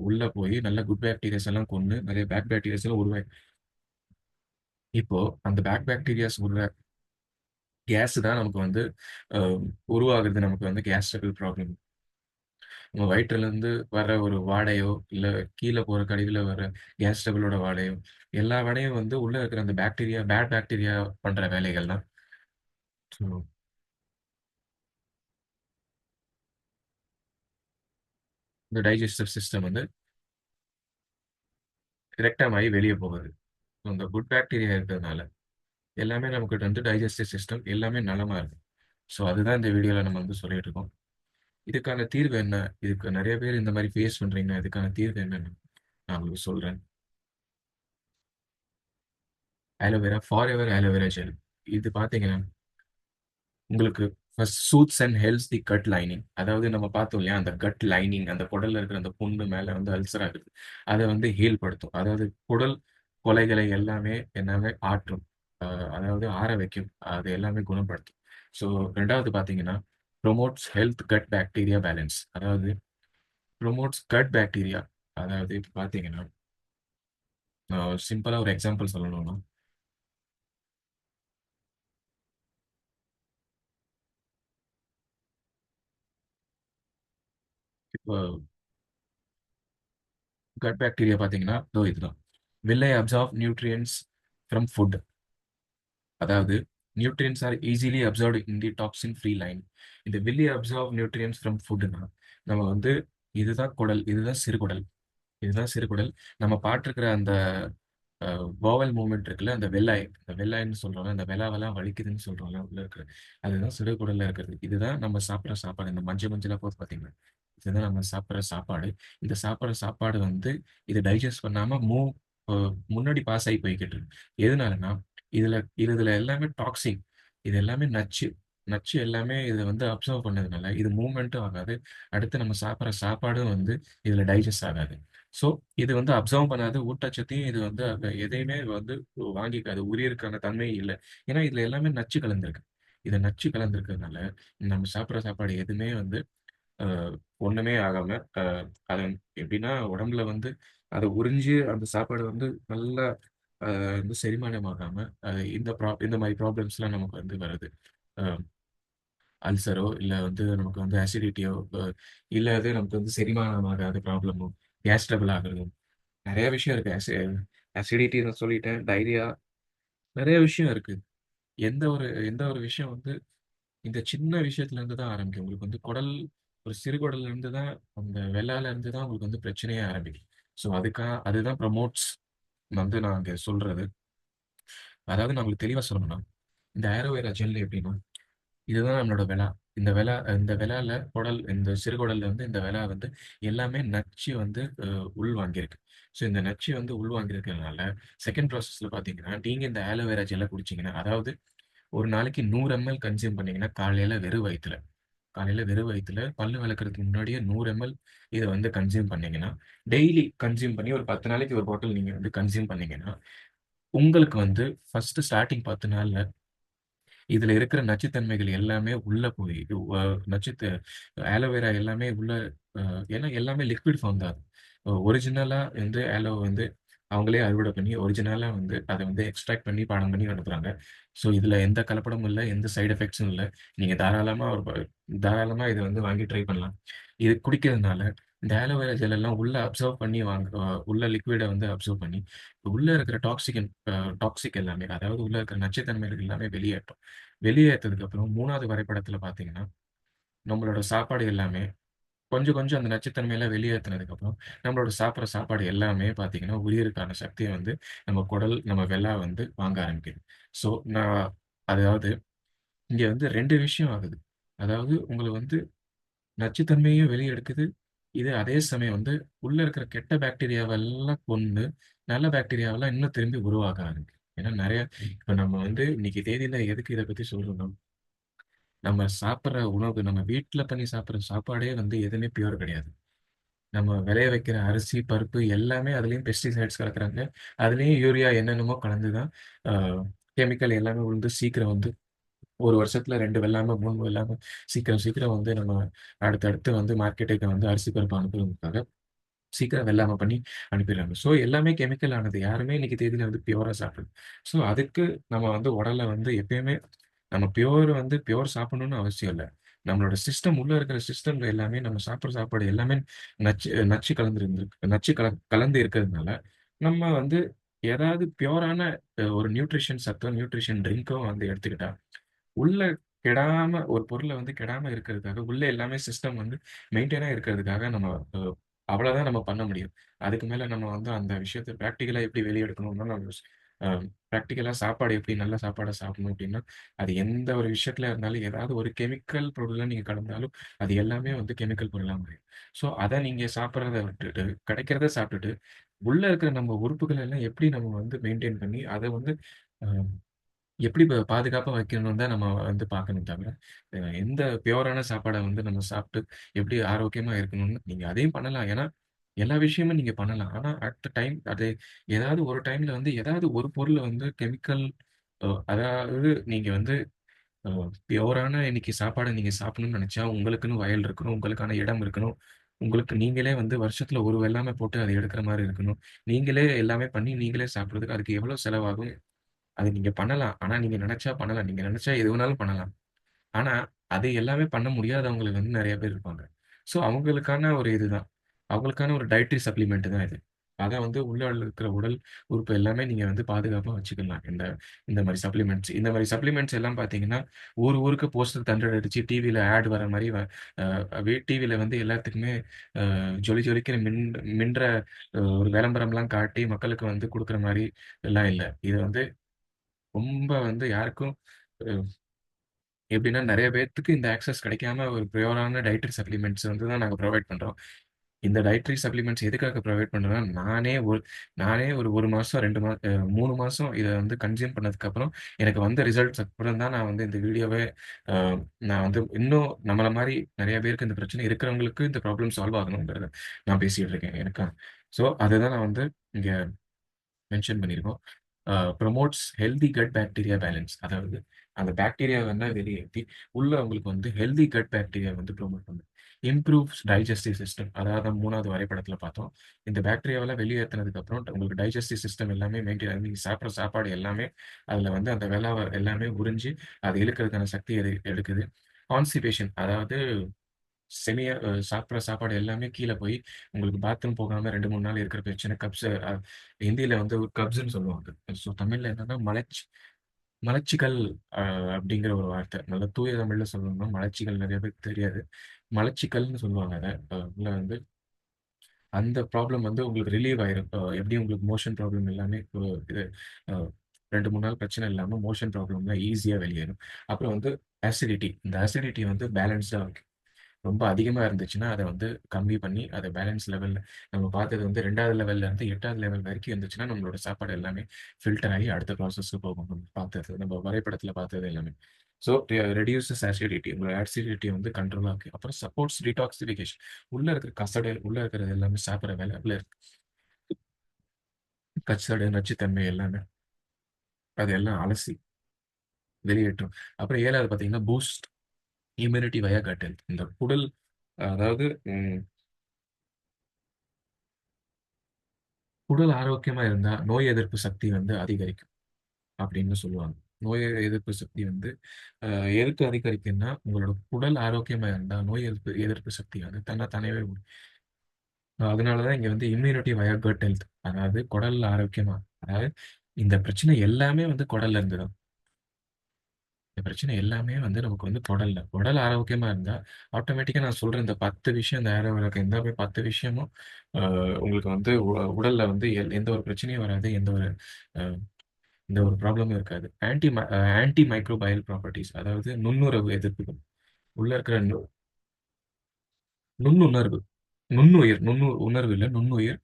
உள்ள போய் நல்ல குட் பாக்டீரியாஸ் எல்லாம் கொண்டு நிறைய பேட் பாக்டீரியாஸ் எல்லாம் உருவாய். இப்போ அந்த பேட் பாக்டீரியாஸ் உள்ள கேஸ் தான் நமக்கு வந்து அஹ், உருவாகுறது. நமக்கு வந்து கேஸ் ட்ரபிள் ப்ராப்ளம், நம்ம வயிற்றுல இருந்து வர ஒரு வாடையோ இல்ல கீழே போற கழிவுல வர கேஸ் ட்ரபிளோட வாடையோ, எல்லா வாடையும் வந்து உள்ள இருக்கிற அந்த பாக்டீரியா பேட் பாக்டீரியா பண்ற வேலைகள் தான். ஸோ இந்த டைஜஸ்டிவ் சிஸ்டம் வந்து ரெக்டம் ஆகி வெளியே போகுது. So, இந்த குட் பாக்டீரியா இருக்கிறதுனால எல்லாமே நமக்கு வந்து டைஜஸ்டிவ் சிஸ்டம் எல்லாமே நலமா இருக்கு. ஸோ அதுதான் இந்த வீடியோல நம்ம வந்து சொல்லிட்டு இருக்கோம். இதுக்கான தீர்வு என்ன? இதுக்கு நிறைய பேர் இந்த மாதிரி ஃபேஸ் பண்றீங்கன்னா இதுக்கான தீர்வு என்னன்னு நான் உங்களுக்கு சொல்றேன். ஆலோவேரா ஃபார் எவர் ஆலோவேரா ஜெல். இது பாத்தீங்கன்னா உங்களுக்கு first soothes and heals the gut lining. அதாவது நம்ம பார்த்தோம் இல்லையா, அந்த கட் லைனிங் அந்த குடல்ல இருக்கிற அந்த புண்ணு மேல வந்து அல்சர் ஆகுது, அதை வந்து ஹீல் படுத்தும். அதாவது குடல் கொலைகளை எல்லாமே எல்லாமே ஆற்றும். அதாவது ஆற வைக்கும், அது எல்லாமே குணப்படுத்தும். ஸோ ரெண்டாவது பார்த்தீங்கன்னா promotes health gut bacteria balance. அதாவது ப்ரொமோட்ஸ் கட் பாக்டீரியா. அதாவது இப்போ பார்த்தீங்கன்னா சிம்பிளாக ஒரு எக்ஸாம்பிள் சொல்லணும்னா, இப்போ கட் பாக்டீரியா பார்த்தீங்கன்னா இதோ இதுதான். will I absorb nutrients from food? அதாவது நியூட்ரியன்ஸ் ஆர் ஈஸிலி அப்சர்வ்டு இன் தி டாக்ஸின் ஃப்ரீ லைன். இந்த will I absorb nutrients from foodனா நம்ம வந்து இதுதான் குடல், இதுதான் சிறுகுடல், இதுதான் சிறுகுடல். நம்ம பார்த்துருக்கிற அந்த வாவல் மூமெண்ட் இருக்குல்ல, அந்த வெள்ளாய், அந்த வெள்ளாய்ன்னு சொல்றோம்ல, அந்த வெள்ளாவெல்லாம் வலிக்குதுன்னு சொல்றோம்ல உள்ள இருக்கிற, அதுதான் சிறுகுடல்ல இருக்கிறது. இதுதான் நம்ம சாப்பிட்ற சாப்பாடு. இந்த மஞ்சள் மஞ்சளா போது பார்த்தீங்கன்னா இதுதான் நம்ம சாப்பிட்ற சாப்பாடு. இந்த சாப்பிட்ற சாப்பாடு வந்து இது டைஜஸ்ட் பண்ணாம முன்னாடி பாஸ் ஆகி போய்கிட்டு இருக்கு. எதனாலன்னா இதுல இதுல எல்லாமே டாக்ஸிக், இது எல்லாமே நச்சு. நச்சு எல்லாமே இதை வந்து அப்சர்வ் பண்ணதுனால இது மூவ்மெண்ட்டும் ஆகாது. அடுத்து நம்ம சாப்பிட்ற சாப்பாடும் வந்து இதுல டைஜஸ்ட் ஆகாது. ஸோ இது வந்து அப்சர்வ் பண்ணாது, ஊட்டச்சத்தையும் இது வந்து எதையுமே வந்து வாங்கிக்காது, உரியருக்கான தன்மை இல்லை. ஏன்னா இதுல எல்லாமே நச்சு கலந்துருக்கு. இது நச்சு கலந்துருக்கிறதுனால நம்ம சாப்பிட்ற சாப்பாடு எதுவுமே வந்து அஹ், ஒண்ணுமே ஆகாம அது எப்படின்னா உடம்புல வந்து அதை உறிஞ்சு அந்த சாப்பாடு வந்து நல்லா வந்து செரிமானம் ஆகாம இந்த மாதிரி ப்ராப்ளம்ஸ்லாம் நமக்கு வந்து வருது. அல்சரோ இல்லை வந்து நமக்கு வந்து அசிடிட்டியோ, இல்லை அது நமக்கு வந்து செரிமானம் ஆகாத ப்ராப்ளமோ, கேஸ் ட்ரபிள் ஆகுறதோ, நிறைய விஷயம் இருக்கு. அசிடிட்டி நான் சொல்லிட்டேன், டைரியா, நிறைய விஷயம் இருக்கு. எந்த ஒரு விஷயம் வந்து இந்த சின்ன விஷயத்துல இருந்து தான் ஆரம்பிக்கும். உங்களுக்கு வந்து குடல், ஒரு சிறுகுடல்ல இருந்து தான், அந்த வெள்ளால இருந்து தான் உங்களுக்கு வந்து பிரச்சனையே ஆரம்பிக்கும். ஸோ அதுதான் ப்ரமோட்ஸ் வந்து நான் அங்க சொல்றது. அதாவது நான் உங்களுக்கு தெளிவா சொல்லணும்னா, இந்த ஆரோவேரா ஜெல் எப்படின்னா இதுதான் நம்மளோட விலா. இந்த விலால இந்த சிறுகுடல்ல வந்து இந்த விலா வந்து எல்லாமே நச்சு வந்து உள் வாங்கியிருக்கு. ஸோ இந்த நச்சு வந்து உள் வாங்கியிருக்கிறதுனால செகண்ட் ப்ராசஸ்ல பார்த்தீங்கன்னா நீங்க இந்த ஆலோவேரா ஜெல்லை குடிச்சீங்கன்னா, அதாவது ஒரு நாளைக்கு 100 ml கன்சியூம் பண்ணீங்கன்னா, காலையில வெறும் வயித்துல பல்லு விளக்குறதுக்கு முன்னாடியே 100 ml இதை வந்து கன்சியூம் பண்ணீங்கன்னா, டெய்லி கன்சியூம் பண்ணி ஒரு 10 நாளைக்கு ஒரு பாட்டில் நீங்க வந்து கன்சியூம் பண்ணீங்கன்னா, உங்களுக்கு வந்து ஃபர்ஸ்ட் ஸ்டார்டிங் 10 நாள்ல இதுல இருக்கிற நச்சுத்தன்மைகள் எல்லாமே உள்ள போய் நச்சுத்த ஆலோவேரா எல்லாமே உள்ள ஏன்னா எல்லாமே லிக்விட் ஃபார்ம் தான். ஒரிஜினலா வந்து ஆலோ வந்து அவங்களே அறுவடை பண்ணி ஒரிஜினலா வந்து அதை வந்து எக்ஸ்ட்ராக்ட் பண்ணி பாடம் பண்ணி அனுப்புறாங்க. ஸோ இதுல எந்த கலப்படமும் இல்லை, எந்த சைடு எஃபெக்ட்ஸும் இல்லை. நீங்க தாராளமா இதை வந்து வாங்கி ட்ரை பண்ணலாம். இது குடிக்கிறதுனால இந்த ஆலோவேரா ஜெல் எல்லாம் உள்ள அப்சர்வ் பண்ணி உள்ள லிக்விடை வந்து அப்சர்வ் பண்ணி உள்ள இருக்கிற டாக்ஸிக் எல்லாமே, அதாவது உள்ள இருக்கிற நச்சுத்தன்மைகள் எல்லாமே வெளியேற்றும். வெளியேற்றதுக்கு அப்புறம் 3வது வரைபடத்துல பார்த்தீங்கன்னா, நம்மளோட சாப்பாடு எல்லாமே கொஞ்சம் கொஞ்சம் அந்த நச்சுத்தன்மையெல்லாம் வெளியேத்துனதுக்கு அப்புறம், நம்மளோட சாப்பிடுற சாப்பாடு எல்லாமே பார்த்தீங்கன்னா, உயிருக்கு சக்திய வந்து நம்ம குடல், நம்ம வெள்ளா வந்து வாங்க ஆரம்பிக்குது. ஸோ நான் அதாவது இங்க வந்து 2 விஷயம் ஆகுது. அதாவது உங்களுக்கு வந்து நச்சுத்தன்மையும் வெளிய எடுக்குது. இது அதே சமயம் வந்து உள்ள இருக்கிற கெட்ட பாக்டீரியாவெல்லாம் கொன்னு, நல்ல பாக்டீரியாவெல்லாம் இன்னும் திரும்பி உருவாக ஆரம்பிக்குது. ஏன்னா நெறைய இப்ப நம்ம வந்து இன்னைக்கு தேதியில எதுக்கு இத பத்தி சொல்றோம்னா, நம்ம சாப்பிடுற உணவு, நம்ம வீட்ல பண்ணி சாப்பிடுற சாப்பாடே வந்து எதுவுமே பியூர் கிடையாது. நம்ம விளைய வைக்கிற அரிசி, பருப்பு எல்லாமே அதுலயும் பெஸ்டிசைட்ஸ் கலக்குறாங்க. அதுலயும் யூரியா என்னென்னமோ கலந்து தான் அ கெமிக்கல் எல்லாமே வந்து சீக்கிரம் வந்து 1 வருஷத்துல 2 வெள்ளாம, 3 வெள்ளாம சீக்கிரம் சீக்கிரம் வந்து நம்ம அடுத்தடுத்து வந்து மார்க்கெட்டுக்கு வந்து அரிசி, பருப்பு அனுப்புறதுக்காக சீக்கிரம் வெள்ளாம பண்ணி அனுப்பிடுறாங்க. ஸோ எல்லாமே கெமிக்கல் ஆனது. யாருமே இன்னைக்கு தேதியில வந்து பியூரா சாப்பிடல. ஸோ அதுக்கு நம்ம வந்து உடல்ல வந்து எப்பயுமே நம்ம பியூர் சாப்பிடணும்னு அவசியம் இல்ல. நம்மளோட சிஸ்டம் உள்ள இருக்கிற சிஸ்டம்ல எல்லாமே நம்ம சாப்பிடுற சாப்பாடு எல்லாமே நச்சு நச்சு கலந்து இருக்கிறதுனால, நம்ம வந்து ஏதாவது பியூரான ஒரு நியூட்ரிஷன் ட்ரிங்க்கோ வந்து எடுத்துக்கிட்டா, உள்ள கெடாம ஒரு பொருள வந்து கெடாம இருக்கிறதுக்காக, உள்ள எல்லாமே சிஸ்டம் வந்து மெயின்டெய்னா இருக்கிறதுக்காக நம்ம அ அவ்வளோதான் நம்ம பண்ண முடியும். அதுக்கு மேல நம்ம வந்து அந்த விஷயத்த பிராக்டிகலா எப்படி வெளிய எடுக்கணும்னா, நம்ம அ பிராக்டிகலா சாப்பாடு எப்படி நல்ல சாப்பாடா சாப்பிடணும் அப்படின்னா, அது எந்த ஒரு விஷயத்துல இருந்தாலும் ஏதாவது ஒரு கெமிக்கல் பொருள்ல நீங்க கலந்தாலும், அது எல்லாமே வந்து கெமிக்கல் பொருளா மாறிடும். ஸோ அத நீங்க சாப்பிடுறத விட்டுட்டு, கிடைக்கிறத சாப்பிட்டுட்டு, உள்ள இருக்கிற நம்ம உறுப்புகள் எல்லாம் எப்படி நம்ம வந்து மெயின்டெயின் பண்ணி, அத வந்து அ எப்படி பாதுகாப்பா வைக்கணும்னு தான் நம்ம வந்து பார்க்கணும் தவிர, எந்த பியூரான சாப்பாட வந்து நம்ம சாப்பிட்டு எப்படி ஆரோக்கியமா இருக்கணும்னு நீங்க அதையும் பண்ணலாம். ஏன்னா, எல்லா விஷயமும் நீங்க பண்ணலாம். ஆனா, அட் த டைம் அது ஏதாவது ஒரு டைம்ல வந்து ஏதாவது ஒரு பொருள் வந்து கெமிக்கல் அதாவது நீங்க வந்து அ பியூரான இன்னைக்கு சாப்பாட நீங்க சாப்பிடணும்னு நெனைச்சா, உங்களுக்குன்னு வயல் இருக்கணும், உங்களுக்கான இடம் இருக்கணும். உங்களுக்கு நீங்களே வந்து வருஷத்துல ஒரு வெள்ளாமை போட்டு அத எடுக்கிற மாரி இருக்கணும். நீங்களே எல்லாமே பண்ணி நீங்களே சாப்பிடுறதுக்கு அதுக்கு எவ்வளோ செலவாகும்? அது நீங்க பண்ணலாம். ஆனா, நீங்க நெனச்சா பண்ணலாம். நீங்க நெனச்சா எது வேணாலும் பண்ணலாம். ஆனா, அது எல்லாமே பண்ண முடியாதவங்களுக்கு வந்து நெறைய பேர் இருப்பாங்க. ஸோ, அவங்களுக்கான ஒரு இதுதான். அவங்களுக்கான ஒரு டயட்ரி சப்ளிமெண்ட் தான் இது. அத வந்து உள்ள இருக்கிற உடல் உறுப்பு எல்லாமே நீங்க வந்து பாதுகாப்பா வச்சுக்கலாம். இந்த மாரி சப்ளிமெண்ட்ஸ் எல்லாம் பார்த்தீங்கன்னா, ஊருக்கு போஸ்டர் தண்டர் அடிச்சு டிவில ஆட் வர மாரி வ அ டிவில வந்து எல்லாத்துக்குமே ஜொலி ஜொலிக்கிற மின்ற ஒரு விளம்பரம்லாம் காட்டி மக்களுக்கு வந்து குடுக்குற மாரி எல்லாம் இல்ல. இது வந்து ரொம்ப வந்து யாருக்கும் அ எப்படின்னா நெறைய பேத்துக்கு இந்த ஆக்சஸ் கிடைக்காம ஒரு பியூரான டயட்ரி சப்ளிமெண்ட்ஸ் வந்து தான் நாங்க புரொவைட் பண்றோம். இந்த டயட்ரி சப்ளிமெண்ட்ஸ் எதுக்காக புரொவைட் பண்றோம்னா, நானே ஒரு 1 மாசம் 2 3 மாசம் இத வந்து கன்சியூம் பண்ணதுக்கப்புறம், எனக்கு வந்த ரிசல்ட்ஸ் அப்புறம் தான் நான் வந்து இந்த வீடியோவே அ நான் வந்து இன்னும் நம்மள மாரி நெறைய பேருக்கு இந்த பிரச்சனை இருக்கிறவங்களுக்கு இந்த ப்ராப்ளம் சால்வ் ஆகணும்ங்கிறத நான் பேசிட்டு இருக்கேன் எனக்கா. ஸோ, அதுதான் நான் வந்து இங்க மென்ஷன் பண்ணியிருக்கோம். Promotes healthy gut bacteria balance. அதாவது அந்த பாக்டீரியா வந்து வெளியேத்தி, உள்ள உங்களுக்கு வந்து ஹெல்தி கட் பாக்டீரியா வந்து ப்ரமோட் பண்ணுது. Improves digestive system. அதாவது 3வது வரைபடத்தில பார்த்தோம். இந்த பாக்டீரியாவெல்லாம் வெளியேத்துனதுக்கு அப்புறம் உங்களுக்கு டைஜெஸ்டிவ் சிஸ்டம் எல்லாமே மெயின்டெயின் ஆகுது. நீங்க சாப்பிடுற சாப்பாடு எல்லாமே அதில வந்து அந்த எல்லாமே உறிஞ்சு, அது இழுக்கிறதுக்கான சக்தி எடுக்குது. கான்ஸ்டிபேஷன் அதாவது செமியா சாப்பிடுற சாப்பாடு எல்லாமே கீழ போய், உங்களுக்கு பாத்ரூம் போகாம 2, 3 நாள் இருக்கிற பிரச்சனை ஹிந்தியில வந்து ஒரு கப்ஸ்ன்னு சொல்லுவாங்க. ஸோ தமிழ்ல என்னன்னா மலச்சிக்கல் அ அப்படிங்கிற ஒரு வார்த்தை. நல்லா தூய தமிழ்ல சொல்லணும்னா மலச்சிக்கல் நெறைய பேருக்கு தெரியாது. மலச்சிக்கல்னு சொல்லுவாங்க அத. உள்ள வந்து அந்த ப்ராப்ளம் வந்து உங்களுக்கு ரிலீவ் ஆயிரும். எப்படி உங்களுக்கு மோஷன் ப்ராப்ளம் எல்லாமே இது அ 2, 3 நாள் பிரச்சனை இல்லாம மோஷன் ப்ராப்ளம்லாம் ஈஸியா வெளியேறும். அப்புறம் வந்து அசிடிட்டி. இந்த அசிடிட்டி வந்து பேலன்ஸ்டா ரொம்ப அதிகமா இருந்துச்சுன்னா, அத வந்து கம்மி பண்ணி, அத பேலன்ஸ் லெவல்ல நம்ம பார்த்தது வந்து 2வது லெவல்ல இருந்து 8வது லெவல் வரைக்கும் இருந்துச்சுன்னா, நம்மளோட சாப்பாடு எல்லாமே ஃபில்டர் ஆகி அடுத்த ப்ராசஸ்க்கு போகும். நம்ம பார்த்தது, நம்ம வரைபடத்தில பார்த்தது எல்லாமே. So reduces acidity. உங்களோட அசிடிட்டிய வந்து கண்ட்ரோல் ஆக்கு. அப்புறம் சப்போர்ட்ஸ் டீடாக்ஸிஃபிகேஷன். உள்ள இருக்கிற கசடு, உள்ள இருக்கிறது எல்லாமே சாப்பிடுற வேலை உள்ள இருக்கு. கசடு, நச்சுத்தன்மை எல்லாமே. அதெல்லாம் அலசி வெளியேற்றும். அப்புறம் 7வது பார்த்தீங்கன்னா, பூஸ்ட் இம்யூனிட்டி வயா கட் ஹெல்த். இந்த குடல் அதாவது உடல் ஆரோக்கியமா இருந்தா, நோய் எதிர்ப்பு சக்தி வந்து அதிகரிக்கும் அப்படின்னு சொல்லுவாங்க. நோய் எதிர்ப்பு சக்தி வந்து அ எதுக்கு அதிகரிக்கும்னா, உங்களோட உடல் ஆரோக்கியமா இருந்தா, நோய் எதிர்ப்பு எதிர்ப்பு சக்தி வந்து தானாவே வரும். அதனால தான் இங்க வந்து இம்யூனிட்டி வயா கட் ஹெல்த். அதாவது குடல் ஆரோக்கியமா அதாவது இந்த பிரச்சனை எல்லாமே வந்து குடல்ல இருந்து தான். இந்த பிரச்சனை எல்லாமே வந்து நமக்கு வந்து குடல்ல. குடல் ஆரோக்கியமா இருந்தா, ஆட்டோமேட்டிக்கா நான் சொல்ற இந்த 10 விஷயம் இந்த ஏரோல இருக்க இந்த 10 விஷயமும் அ உங்களுக்கு வந்து உடல்ல வந்து எந்த ஒரு பிரச்சனையும் வராது. அ எந்த ஒரு ப்ராப்ளமும் இருக்காது. ஆன்டி மைக்ரோபயல் ப்ராப்பர்ட்டீஸ் அதாவது நுண்ணுறவு எதிர்ப்புகள். உள்ள இருக்கிற நுண்ணுணர்வு. உணர்வு இல்ல. நுண்ணுயிர்.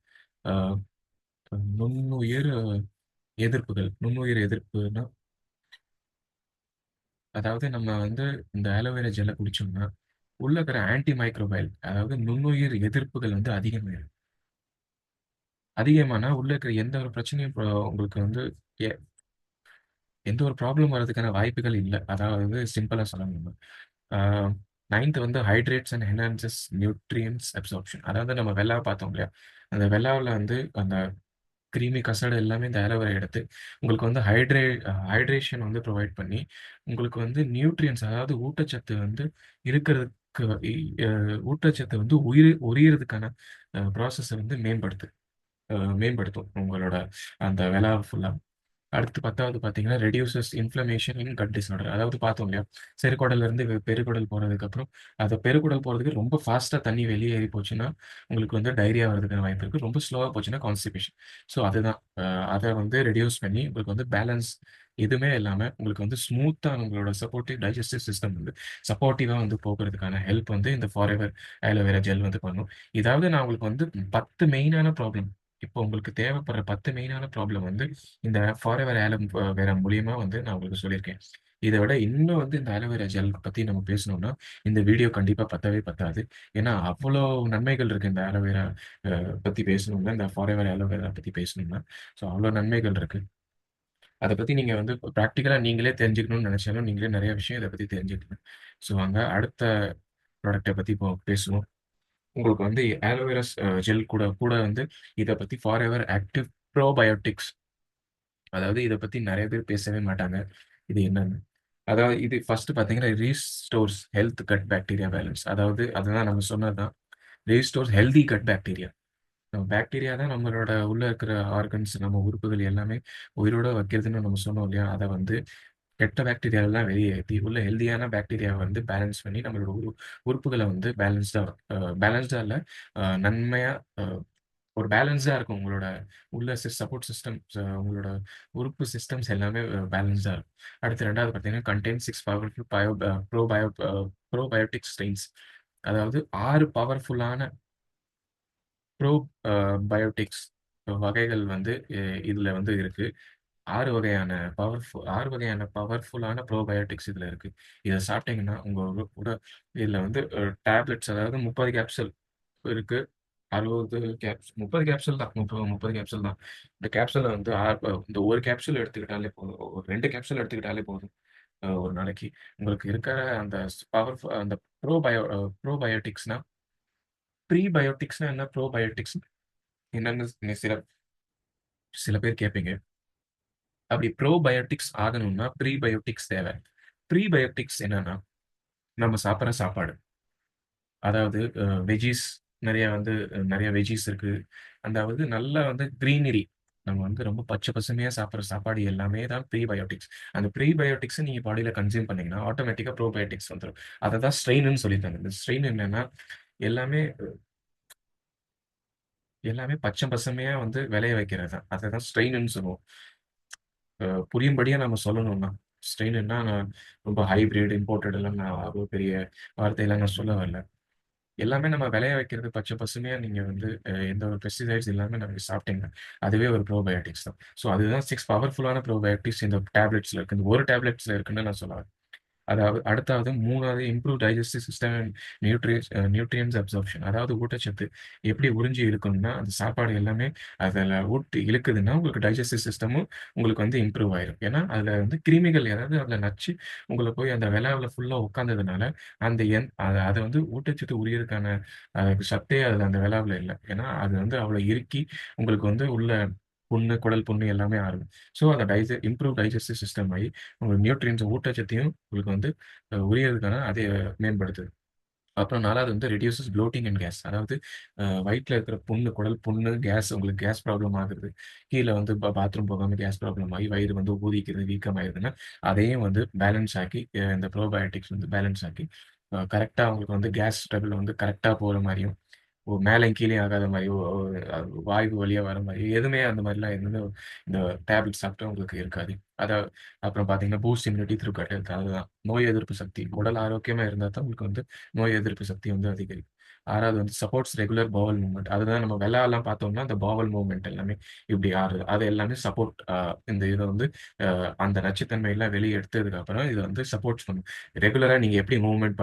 அ நுண்ணுயிர் எதிர்ப்புகள். நுண்ணுயிர் எதிர்ப்புன்னா, அதாவது நம்ம வந்து இந்த ஆலோவேரா ஜெல்ல குடிச்சோம்னா, உள்ள இருக்கிற ஆன்டி மைக்ரோபைல், அதாவது நுண்ணுயிர் எதிர்ப்புகள் வந்து அதிகமாயிரும். அதிகமானா உள்ள இருக்கிற எந்த ஒரு பிரச்சனையும் உங்களுக்கு வந்து எ எந்த ஒரு ப்ராப்ளம் வர்றதுக்கான வாய்ப்புகள் இல்ல. அதாவது சிம்பிளா சொல்லணும்னா. ஆ 9த் வந்து hydrates and enhances nutrients absorption. அதாவது நம்ம வெல்லா பார்த்தோம் இல்லையா? அந்த வெல்லாவுல வந்து அந்த கிரீமி கசடு எல்லாமே இந்த ஆலோவேரா எடுத்து, உங்களுக்கு வந்து ஹைட்ரேஷன் வந்து புரொவைட் பண்ணி, உங்களுக்கு வந்து நியூட்ரியன்ட்ஸ் அதாவது ஊட்டச்சத்து வந்து இருக்கிறதுக்கு இ அ ஊட்டச்சத்து வந்து உரியறதுக்கான ப்ராசஸ வந்து மேம்படுத்தும். உங்களோட அந்த வெலா ஃபுல்லா. அடுத்து 10வது பார்த்தீங்கன்னா, ரெடியூசஸ் இன்ஃப்ளமேஷன் இன் கட் டிஸார்டர். அதாவது பார்த்தோம் இல்லையா? சிறுகுடல்லேருந்து பெருகுடல் போனதுக்கப்புறம், அது பெருகுடல் போறதுக்கு ரொம்ப ஃபாஸ்ட்டா தண்ணி வெளியேறி போச்சுன்னா, உங்களுக்கு வந்து டயரியா வரதுக்கான வாய்ப்பு இருக்கு. ரொம்ப ஸ்லோவா போச்சுன்னா கான்ஸ்டிபேஷன். ஸோ அதுதான். அத வந்து ரெடியூஸ் பண்ணி, உங்களுக்கு வந்து பேலன்ஸ் எதுவுமே இல்லாம, உங்களுக்கு வந்து ஸ்மூத்தா உங்களோட சப்போர்ட்டிவ் டைஜெஸ்டிவ் சிஸ்டம் வந்து சப்போர்ட்டிவா வந்து போகுறதுக்கான ஹெல்ப் வந்து இந்த ஃபாரெவர் ஆலோவேரா ஜெல் வந்து பண்ணும். இதாவது நான் உங்களுக்கு வந்து 10 மெயினான ப்ராப்ளம் இப்போ உங்களுக்கு தேவைப்படுற 10 மெயினான ப்ராப்ளம் வந்து இந்த ஃபாரெவர் வேற மூலியமா வந்து நான் உங்களுக்கு சொல்லியிருக்கேன். இத விட இன்னும் வந்து இந்த ஆலோவேரா ஜெல் பத்தி நம்ம பேசணும்னா, இந்த வீடியோ கண்டிப்பா பத்தவே பத்தாது. ஏன்னா, அவ்வளோ நன்மைகள் இருக்கு இந்த ஆலோவேரா அ பத்தி பேசணும்னா, இந்த ஃபாரெவர் ஆலோவேரா பத்தி பேசணும்னா. ஸோ அவ்வளோ நன்மைகள் இருக்கு. அத பத்தி நீங்க வந்து பிராக்டிகலா நீங்களே தெரிஞ்சுக்கணும்னு நெனச்சாலும், நீங்களே நெறைய விஷயம் இத பத்தி தெரிஞ்சுக்கலாம். ஸோ வாங்க அடுத்த ப்ராடக்ட்ட பத்தி இப்போ பேசுவோம். உங்களுக்கு வந்து ஆலோவேரா ஜெல் கூட கூட வந்து இத பத்தி ஃபாரெவர் ஆக்டிவ் ப்ரோபயோடிக்ஸ் அதாவது இத பத்தி நெறைய பேர் பேசவே மாட்டாங்க. இது என்னன்னு. அதாவது இது ஃபர்ஸ்ட் பார்த்தீங்கன்னா, restores health gut bacteria balance. அதாவது அதுதான் நம்ம சொன்னது தான். Restores healthy gut bacteria. நம்ம பாக்டீரியா தான் நம்மளோட உள்ள இருக்கிற ஆர்கன்ஸ், நம்ம உறுப்புகள் எல்லாமே உயிரோட வைக்கிறதுன்னு நம்ம சொன்னோம் இல்லையா? அத வந்து கெட்ட பாக்டீரியாவெல்லாம் வெளியேத்தி, உள்ள ஹெல்தியான பாக்டீரியாவ வந்து பேலன்ஸ் பண்ணி, நம்மளோட உறுப்புகள வந்து பேலன்ஸ்டா இல்ல, நன்மையா அ ஒரு பேலன்ஸ்டா இருக்கும். உங்களோட உள்ள சப்போர்ட் சிஸ்டம்ஸ் உங்களோட உறுப்பு சிஸ்டம்ஸ் எல்லாமே பேலன்ஸ்டா இருக்கும். அடுத்து 2வது பார்த்தீங்கன்னா, கன்டெயின் 6 பவர்ஃபுல் ப்ரோபயோடிக் ஸ்ட்ரெயின்ஸ். அதாவது 6 பவர்ஃபுல்லான ப்ரோ அ பயோடிக்ஸ் வகைகள் வந்து இதுல வந்து இருக்கு. 6 வகையான பவர்ஃபுல்லான ப்ரோபயோடிக்ஸ் இதுல இருக்கு. இத சாப்பிட்டீங்கன்னா, உங்க இதுல வந்து டேப்லெட்ஸ் அதாவது 30 கேப்சூல் இருக்கு. 60 30 கேப்சூல் தான். 30 கேப்சூல் தான். இந்த கேப்சூல வந்து இந்த ஒரு கேப்சூல் எடுத்துக்கிட்டாலே போதும். ஒரு 2 கேப்சூல் எடுத்துக்கிட்டாலே போதும். ஒரு நாளைக்கு. உங்களுக்கு இருக்கிற அந்த அந்த ப்ரோபயோடிக்ஸ்னா ப்ரீபயோடிக்ஸ்னா என்ன? ப்ரோபயோடிக்ஸ் என்னன்னு சில சில பேர் கேட்பீங்க. அப்படி ப்ரோபயோடிக்ஸ் ஆகணும்னா ப்ரீபயோடிக்ஸ் தேவை. ப்ரீபயோடிக்ஸ் என்னன்னா, நம்ம சாப்பிடுற சாப்பாடு. அதாவது நெறைய வெஜ்ஜீஸ் இருக்கு. அதாவது நல்லா வந்து கிரீனரி. நம்ம வந்து ரொம்ப பச்சை பசுமையா சாப்பிடுற சாப்பாடு எல்லாமே தான் ப்ரீபயோடிக்ஸ். அந்த ப்ரீபயோடிக்ஸ நீங்க பாடியில கன்சியூம் பண்ணீங்கன்னா, ஆட்டோமேட்டிக்கா ப்ரோபயோடிக்ஸ் வந்துரும். அததான் ஸ்ட்ரெயின்னு சொல்லியிருக்காங்க. இந்த ஸ்ட்ரெயின் என்னன்னா, எல்லாமே எல்லாமே பச்சை பசுமையா வந்து விளைய வைக்கிறது தான். அததான் ஸ்ட்ரெயின்னு சொல்லுவோம். புரியும்படியா நம்ம சொல்லணும்னா, ஸ்ட்ரெயினுன்னா நான் ரொம்ப ஹைபிரிட், இம்போர்ட்டட் எல்லாம் நான் அவ்வளோ பெரிய வார்த்தையெல்லாம் நான் சொல்ல வரல. எல்லாமே நம்ம விளைய வைக்கிறது பச்சை பசுமையா நீங்க வந்து எந்த ஒரு பெஸ்டிசைட்ஸ் இல்லாம நம்ம சாப்பிட்டீங்க. அதுவே ஒரு ப்ரோபயோடிக்ஸ் தான். ஸோ அதுதான் 6 பவர்ஃபுல்லான ப்ரோபயோடிக்ஸ் இந்த டேப்லெட்ஸ்ல இருக்கு. இந்த ஒரு டேப்லெட்ஸ்ல இருக்குன்னு நான் சொல்ல வரேன். அதாவது அடுத்தாவது 3வது improve digestive system and nutrients absorption. அதாவது ஊட்டச்சத்து எப்படி உறிஞ்சி இழுக்கணும்னா, அந்த சாப்பாடு எல்லாமே அதில இழுக்குதுன்னா, உங்களுக்கு டைஜெஸ்டிவ் சிஸ்டமும் உங்களுக்கு வந்து இம்ப்ரூவ் ஆயிரும். ஏன்னா, அதில வந்து கிருமிகள் ஏதாவது அதில நச்சு உங்கள போய் அந்த வெலாவுல ஃபுல்லா உட்காந்ததுனால, அந்த அத வந்து ஊட்டச்சத்து உரியதுக்கான சத்தே அதில அந்த வெலாவுல இல்ல. ஏன்னா, அது வந்து அவ்வளோ இறுக்கி உங்களுக்கு வந்து உள்ள புண்ணு, குடல் புண்ணு எல்லாமே ஆறுது. ஸோ, அந்த இம்ப்ரூவ் டைஜெஸ்டிவ் சிஸ்டம் ஆயி உங்களுக்கு நியூட்ரியன்ட்ஸ் ஊட்டச்சத்தையும் உங்களுக்கு வந்து உரியதுக்கான அதை மேம்படுத்துது. அப்புறம் 4வது வந்து ரெடியூசஸ் ப்ளோட்டிங் அண்ட் கேஸ். அதாவது வயித்துல இருக்கிற புண்ணு, குடல் புண்ணு, உங்களுக்கு கேஸ் ப்ராப்ளம் ஆகுது. கீழ வந்து பாத்ரூம் போகாம கேஸ் ப்ராப்ளம் ஆகி வயிறு வந்து ஊதிக்குது, வீக்கமாயிருதுன்னா, அதையும் வந்து பேலன்ஸ் ஆக்கி இந்த ப்ரோபயோடிக்ஸ் வந்து பேலன்ஸ் ஆக்கி கரெக்ட்டா உங்களுக்கு வந்து கேஸ் ட்ரபிள் வந்து கரெக்ட்டா போற மாரியும், மேலயும் கீழயும் ஆகாத மாரி, வாய்வு வழியா வர மாரி, எதுவுமே அந்த மாரிலாம் எதுவுமே இந்த டேப்லெட் சாப்பிட்டா உங்களுக்கு இருக்காது. அத அப்புறம் பார்த்தீங்கன்னா, boost immunity through cut health அதுதான். நோய் எதிர்ப்பு சக்தி. உடல் ஆரோக்கியமா இருந்தா தான் உங்களுக்கு வந்து நோய் எதிர்ப்பு சக்தி வந்து அதிகரிக்கும். 6வது வந்து சப்போர்ட்ஸ் ரெகுலர் பowel மூவ்மெண்ட். அதுதான் நம்ம வெலாலாம் பார்த்தோம்னா, அந்த பowel மூவ்மெண்ட் எல்லாமே இப்படி ஆடுறது. அது எல்லாமே சப்போர்ட் இந்த இத வந்து அந்த நச்சுத்தன்மையெல்லாம் வெளிய எடுத்ததுக்கு அப்புறம் இத வந்து சப்போர்ட்ஸ் பண்ணும். ரெகுலரா நீங்க எப்படி மூவ்மெண்ட்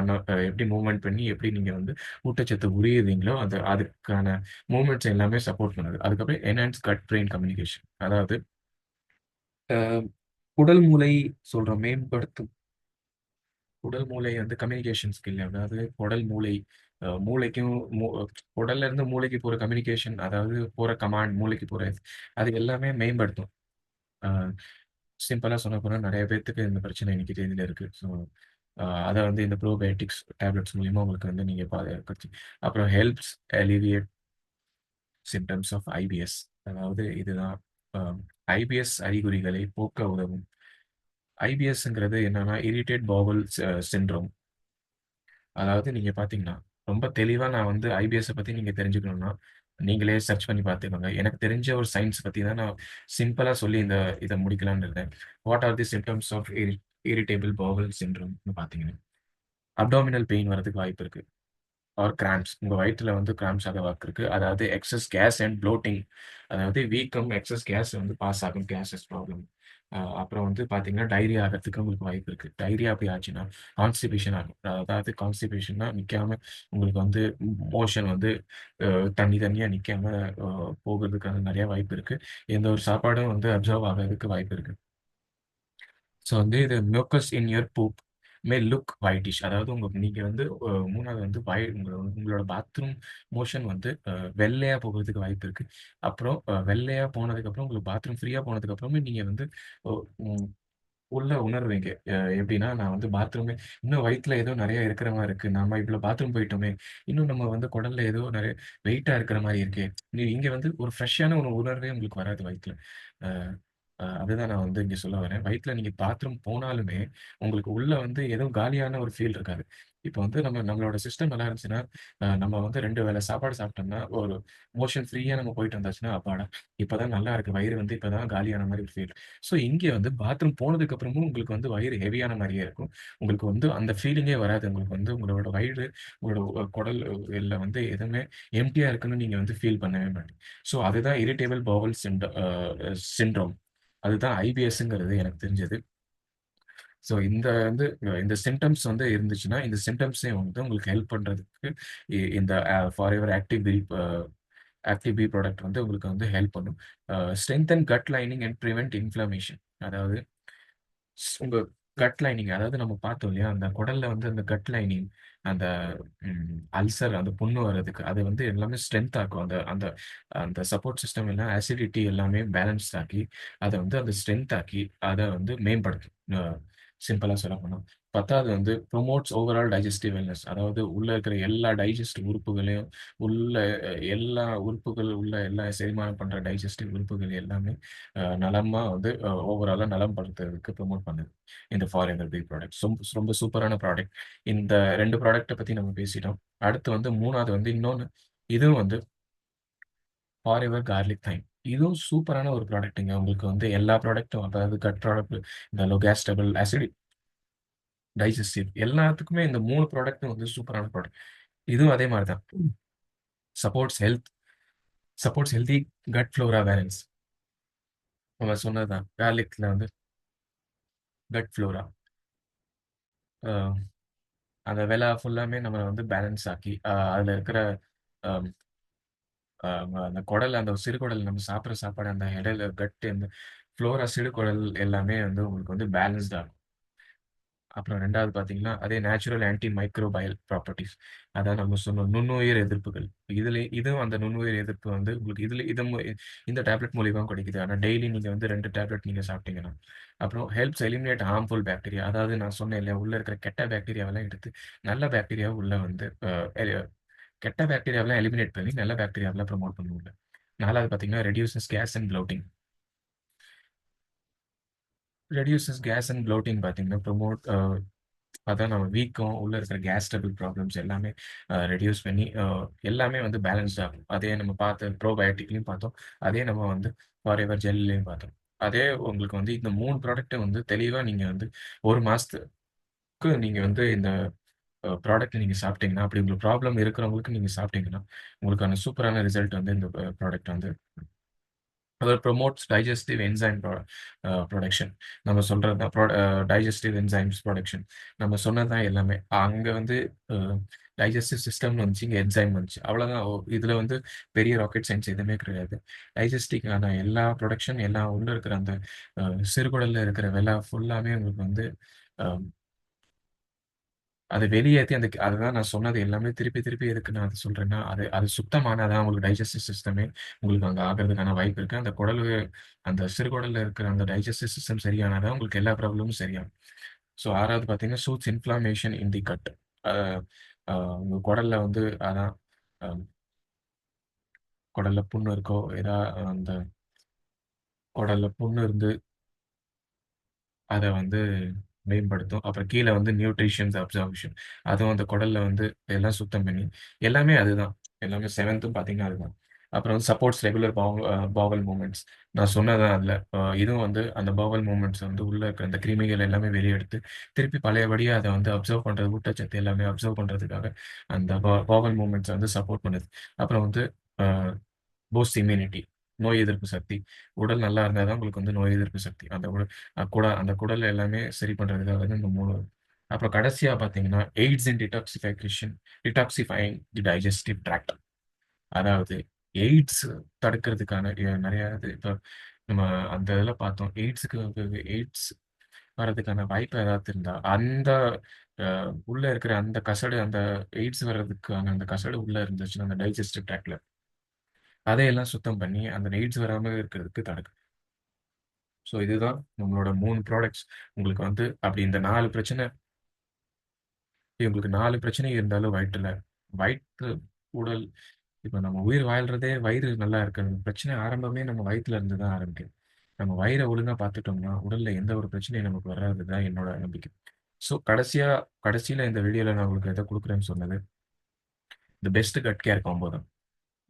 பண்ணி எப்படி நீங்க வந்து ஊட்டச்சத்து உரியுறீங்களோ, அதுக்கான மூவ்மெண்ட்ஸ் எல்லாமே சப்போர்ட் பண்ணுது. அதுக்கப்புறம் என்ஹான்ஸ் கட் பிரெயின் கம்யூனிகேஷன். அதாவது அ உடல் மூளை சொல்றோம் உடல் மூளை வந்து கம்யூனிகேஷன் ஸ்கில். அதாவது உடல் மூளை மூளைக்கும் மூ உடல்ல இருந்து மூளைக்கு போற கம்யூனிகேஷன், அதாவது போற கமாண்ட் மூளைக்கு போற அது எல்லாமே மேம்படுத்தும். அ சிம்பிளா சொல்லப்போனா நெறைய பேத்துக்கு இந்த பிரச்சனை இன்னைக்கு தேதியில இருக்கு. ஸோ அத வந்து இந்த ப்ரோபயோட்டிக்ஸ் டேப்லெட்ஸ் மூலியமா உங்களுக்கு வந்து நீங்க அப்புறம் ஹெல்ப்ஸ் அல்லீவியேட் சிம்ப்டம்ஸ் ஆஃப் ஐபிஎஸ். அதாவது இதுதான் அ ஐபிஎஸ் அறிகுறிகளை போக்க உதவும். ஐபிஎஸ்ங்கிறது என்னன்னா, இரிட்டேட் பவல் சிண்ட்ரோம். அதாவது நீங்க பார்த்தீங்கன்னா, ரொம்ப தெளிவா நான் வந்து ஐபிஎஸ்ஸ பத்தி நீங்க தெரிஞ்சுக்கணும்னா, நீங்களே சர்ச் பண்ணி பார்த்துக்கோங்க. எனக்கு தெரிஞ்ச ஒரு சயன்ஸ் பத்தி தான் நான் சிம்பிளா சொல்லி இத முடிக்கலாம்னு இருந்தேன். What are the symptoms of irritable bowel சிண்ட்ரோம்னு பார்த்தீங்கன்னா, அப்டாமினல் பெயின் வரதுக்கு வாய்ப்பு இருக்கு. Or cramps. உங்க வயித்துல வந்து கிராம்ப்ஸ் ஆக வாய்ப்பு இருக்கு. அதாவது எக்ஸஸ் கேஸ் அண்ட் ப்ளோட்டிங். அதாவது வீக்கம், எக்ஸஸ் கேஸ் வந்து பாஸ் ஆகும். Gases problem. அப்புறம் வந்து பார்த்தீங்கன்னா, டயரியா ஆகறதுக்கு உங்களுக்கு வாய்ப்பு இருக்கு. டயரியா அப்படி ஆச்சுன்னா, கான்ஸ்டிபேஷன் ஆகும். அதாவது கான்ஸ்டிபேஷன்னா நிக்காம உங்களுக்கு வந்து மோஷன் வந்து அ தண்ணியா நிக்காம அ போகுறதுக்கான நெறைய வாய்ப்பு இருக்கு. எந்த ஒரு சாப்பாடும் வந்து அப்சர்வ் ஆகாததுக்கு வாய்ப்பு இருக்கு. ஸோ வந்து இது mucus in your poop may look whitish. அதாவது நீங்க வந்து 3வது வந்து உங்களோட பாத்ரூம் மோஷன் வந்து வெள்ளையா போகுறதுக்கு வாய்ப்பு இருக்கு. அப்புறம் வெள்ளையா போனதுக்கப்புறம் உங்களுக்கு பாத்ரூம் ஃப்ரீயா போனதுக்கப்புறமே நீங்க வந்து ஒ ம் உள்ள உணர்வீங்க. எப்படின்னா, நான் வந்து பாத்ரூமே இன்னும் வயித்துல ஏதோ நெறைய இருக்கிற மாரி இருக்கு. நாம இவ்வளோ பாத்ரூம் போயிட்டோமே! இன்னும் நம்ம வந்து குடல்ல ஏதோ நெறைய வெயிட்டா இருக்கிற மாரி இருக்கே! இங்க வந்து ஒரு ஃப்ரெஷ்ஷான ஒரு உணர்வே உங்களுக்கு வராது வயித்துல. அ அதுதான் நான் வந்து இங்க சொல்ல வரேன். வயித்துல நீங்க பாத்ரூம் போனாலுமே, உங்களுக்கு உள்ள வந்து எதுவும் காலியான ஒரு ஃபீல் இருக்காது. இப்ப வந்து நம்மளோட சிஸ்டம் நல்லா இருந்துச்சுன்னா, நம்ம வந்து 2 வேள சாப்பாடு சாப்பிட்டோம்னா, ஒரு மோஷன் ஃப்ரீயா நம்ம போயிட்டு வந்தாச்சுன்னா, அப்பாடா! இப்பதான் நல்லா இருக்கு. வயிறு வந்து இப்பதான் காலியான மாரி ஒரு ஃபீல். ஸோ, இங்க வந்து பாத்ரூம் போனதுக்கு அப்புறமும் உங்களுக்கு வந்து வயிறு ஹெவியான மாரியே இருக்கும். உங்களுக்கு வந்து அந்த ஃபீலிங்கே வராது. உங்களுக்கு வந்து உங்களோட வயிறு, உங்களோட குடல் இல்ல வந்து எதுவுமே எம்ப்டியா இருக்குன்னு நீங்க வந்து ஃபீல் பண்ணவே மாட்டீங்க. ஸோ, அதுதான் இரிட்டபிள் பவல் சிண்ட்ரோம். அதுதான் ஐபிஎஸ்ங்கிறது எனக்கு தெரிஞ்சது. ஸோ, இந்த சிம்ப்டம்ஸ் வந்து இருந்துச்சுன்னா, இந்த சிம்ப்டம்ஸே வந்து உங்களுக்கு ஹெல்ப் பண்றதுக்கு இந்த ஃபாரெவர் ஆக்டிவ் பி ப்ராடக்ட் வந்து உங்களுக்கு வந்து ஹெல்ப் பண்ணும். Strengthen cut lining and prevent inflammation. அதாவது உங்க கட் லைனிங், அதாவது நம்ம பார்த்தோம் இல்லையா? அந்த குடல்ல வந்து அந்த கட் லைனிங், அந்த அல்சர், அந்த புண்ணு வர்றதுக்கு, அது வந்து எல்லாமே ஸ்ட்ரென்த் ஆக்கும். அந்த அந்த அந்த சப்போர்ட் சிஸ்டம் எல்லாம் அசிடிட்டி எல்லாமே பேலன்ஸ் ஆக்கி, அத வந்து அந்த ஸ்ட்ரென்த் ஆக்கி, அத வந்து மேம்படுத்தும். சிம்பிளா சொல்லப்போனா. 10வது வந்து ப்ரோமோட்ஸ் ஓவரால் டைஜஸ்டிவ் வெல்னஸ். அதாவது உள்ள இருக்கிற எல்லா டைஜஸ்டிவ் உறுப்புகளையும், உள்ள எல்லா உறுப்புகள் உள்ள எல்லா செரிமானம் பண்ற டைஜஸ்டிவ் உறுப்புகள் எல்லாமே நலமா வந்து ஓவராலா நலம் படுத்துறதுக்கு ப்ரமோட் பண்ணுது. இந்த ஃபாரெவர் பீ ப்ராடக்ட். ரொம்ப சூப்பரான ப்ராடக்ட். இந்த 2 ப்ராடக்ட்ட பத்தி நம்ம பேசிட்டோம். அடுத்து வந்து 3வது வந்து இன்னொன்னு. இதுவும் வந்து ஃபாரெவர் கார்லிக் தைம். இதுவும் சூப்பரான ஒரு ப்ராடக்ட்டுங்க. உங்களுக்கு வந்து எல்லா ப்ராடக்ட்டும், அதாவது கட் ப்ராடக்ட், இந்த லோகாஸ்டபிள், அசிடிக், டைஜஸ்டிவ் எல்லாத்துக்குமே இந்த 3 ப்ராடக்ட்டும் வந்து சூப்பரான ப்ராடக்ட். இதுவும் அதே மாரி தான். Supports health supports healthy cut Flora balance. நம்ம சொன்னது தான். கார்லிக்ல வந்து கட் ஃப்ளோரா. அ அந்த வெல்லா ஃபுல்லாமே நம்மள வந்து பேலன்ஸ் ஆக்கி, அதுல இருக்கிற அம் அ அந்த குடல், அந்த சிறுகுடல் நம்ம சாப்பிடுற சாப்பாடு, அந்த இடையில கட், இந்த ஃப்ளோரா, சிறுகுடல் எல்லாமே வந்து உங்களுக்கு வந்து பேலன்ஸ்டா இருக்கும். அப்புறம் 2வது பார்த்தீங்கன்னா, அதே நேச்சுரல் ஆன்டி மைக்ரோபயல் ப்ராப்பர்ட்டீஸ். அதான் நம்ம சொன்னோம் நுண்ணுயிர் எதிர்ப்புகள். இதுவும் அந்த நுண்ணுயிர் எதிர்ப்பு வந்து உங்களுக்கு இதுல இது மூ இந்த டேப்லெட் மூலியமா கிடைக்குது. ஆனா டெய்லி நீங்க வந்து 2 டேப்லெட் நீங்க சாப்பிட்டீங்கன்னா. அப்புறம் ஹெல்ப்ஸ் எலிமினேட் ஹார்ம்ஃபுல் பாக்டீரியா. அதாவது நான் சொன்னேன் இல்லையா? உள்ள இருக்கிற கெட்ட பாக்டீரியாவெல்லாம் எடுத்து நல்ல பாக்டீரியாவ உள்ள வந்து கெட்ட பாக்டீரியாவெல்லாம் எலிமினேட் பண்ணி நல்ல பாக்டீரியாவெல்லாம் ப்ரமோட் பண்ணும் உள்ள. 4வது பார்த்தீங்கன்னா, ரெடியூசஸ் கேஸ் அண்ட் ப்ளோட்டிங் பார்த்தீங்கன்னா, அதான் நம்ம வீக்கம், உள்ள இருக்கிற கேஸ் ட்ரபிள் ப்ராப்ளம்ஸ் எல்லாமே ரெடியூஸ் பண்ணி எல்லாமே வந்து பேலன்ஸ்ட் ஆகும். அதே நம்ம பார்த்த ப்ரோபயோட்டிக்லயும் பார்த்தோம். அதே நம்ம வந்து ஃபாரெவர் ஜெல்லையும் பார்த்தோம். அதே உங்களுக்கு வந்து இந்த 3 ப்ராடக்ட்ட வந்து தெளிவா நீங்க வந்து 1 மாசத்துக்கு நீங்க வந்து இந்த ப்ராடக்ட் நீங்க சாப்பிட்டீங்கன்னா, அப்படி உங்களுக்கு ப்ராப்ளம் இருக்கிறவங்களுக்கு நீங்க சாப்பிட்டீங்கன்னா, உங்களுக்கான சூப்பரான ரிசல்ட் வந்து இந்த ப்ராடக்ட் வந்து அது ப்ரொமோட்ஸ் டைஜஸ்டிவ் என்சைம் ப்ரொடக்ஷன். நம்ம சொல்றது தான் டைஜஸ்டிவ் என்சைம்ஸ் ப்ரொடக்ஷன். நம்ம சொன்னது தான் எல்லாமே. அங்க வந்து அ டைஜஸ்டிவ் சிஸ்டம்னு வந்துச்சு, இங்க என்சைம் வந்துச்சு. அவ்வளோதான். இதுல வந்து பெரிய ராக்கெட் சயன்ஸ் எதுவுமே கிடையாது. டைஜஸ்டிக்கான எல்லா ப்ரொடக்ஷன், எல்லாம் உள்ள இருக்கிற அந்த அ சிறுகுடல்ல இருக்கிற ஃபுல்லாமே உங்களுக்கு வந்து அ அத வெளியேத்தி அதுதான் நான் சொன்னது எல்லாமே திருப்பி, திருப்பி எதுக்கு நான் அத சொல்றேன்னா, அது அது சுத்தமானா தான் உங்களுக்கு டைஜஸ்டிவ் சிஸ்டமே உங்களுக்கு அங்க ஆகுறதுக்கான வாய்ப்பு இருக்கு. அந்த சிறுகுடல்ல இருக்கிற அந்த டைஜஸ்டிவ் சிஸ்டம் சரியானா தான் உங்களுக்கு எல்லா ப்ராப்ளமும் சரியாகும். ஸோ 6வது பார்த்தீங்கன்னா, சூட்ஸ் இன்ஃப்ளமேஷன் இன் தி கட். அ அ உங்க குடல்ல வந்து அதான் அ குடல்ல புண்ணு இருக்கோ, அந்த குடல்ல புண்ணு இருந்து அத வந்து மேம்படுத்தும். அப்புறம் கீழ வந்து நியூட்ரிஷன்ஸ் அப்சர்ப்ஷன். அதுவும் அந்த குடல்ல வந்து எல்லாம் சுத்தம் பண்ணி எல்லாமே அதுதான். எல்லாமே 7த்தும் பார்த்தீங்கன்னா அதுதான். அப்புறம் வந்து சப்போர்ட்ஸ் ரெகுலர் பவல் மூவ்மெண்ட்ஸ். நான் சொன்னது தான் அதுல. இதுவும் வந்து அந்த பவல் மூவ்மெண்ட்ஸ் வந்து உள்ள இருக்கிற அந்த கிருமிகள் எல்லாமே வெளிய எடுத்து, திருப்பி பழையபடியா அத வந்து அப்சர்வ் பண்றது, ஊட்டச்சத்து எல்லாமே அப்சர்வ் பண்றதுக்காக அந்த பவல் மூவ்மெண்ட்ஸ வந்து சப்போர்ட் பண்ணுது. அப்புறம் வந்து அ பூஸ்ட் இம்யூனிட்டி. நோய் எதிர்ப்பு சக்தி. உடல் நல்லா இருந்தா தான் உங்களுக்கு வந்து நோய் எதிர்ப்பு சக்தி. அந்த உட அ குட அந்த குடல் எல்லாமே சரி பண்றதுக்காக வந்து இந்த 3 அப்புறம் கடைசியா பார்த்தீங்கன்னா, aids in detoxifying the digestive tract. அதாவது எய்ட்ஸ் தடுக்கிறதுக்கான நெறைய இது இப்ப நம்ம அந்த இதில பார்த்தோம். எய்ட்ஸ் வர்றதுக்கான வாய்ப்பு ஏதாவது இருந்தா, அ உள்ள இருக்கிற அந்த கசடு அந்த எய்ட்ஸ் வர்றதுக்கான அந்த கசடு உள்ள இருந்துச்சுன்னா, அந்த டைஜஸ்டிவ் ட்ராக்ட்ல அதையெல்லாம் சுத்தம் பண்ணி, அந்த எய்ட்ஸ் வராம இருக்கிறதுக்கு தடுக்கும். ஸோ இதுதான் நம்மளோட 3 ப்ராடக்ட்ஸ். உங்களுக்கு வந்து அப்படி இந்த 4 பிரச்சனை உங்களுக்கு 4 பிரச்சனை இருந்தாலும் வயிற்று உடல் இப்ப நம்ம உயிர் வாழ்றதே வயிறு நல்லா இருக்கணும். பிரச்சனை ஆரம்பமே நம்ம வயித்துல இருந்து தான் ஆரம்பிக்குது. நம்ம வயிற ஒழுங்கா பார்த்துட்டோம்னா, உடல்ல எந்த ஒரு பிரச்சனையும் நமக்கு வராது தான் என்னோட நம்பிக்கை. ஸோ கடைசியில இந்த வீடியோல நான் உங்களுக்கு எத குடுக்குறேன்னு சொன்னது, the best cut care combo தான்.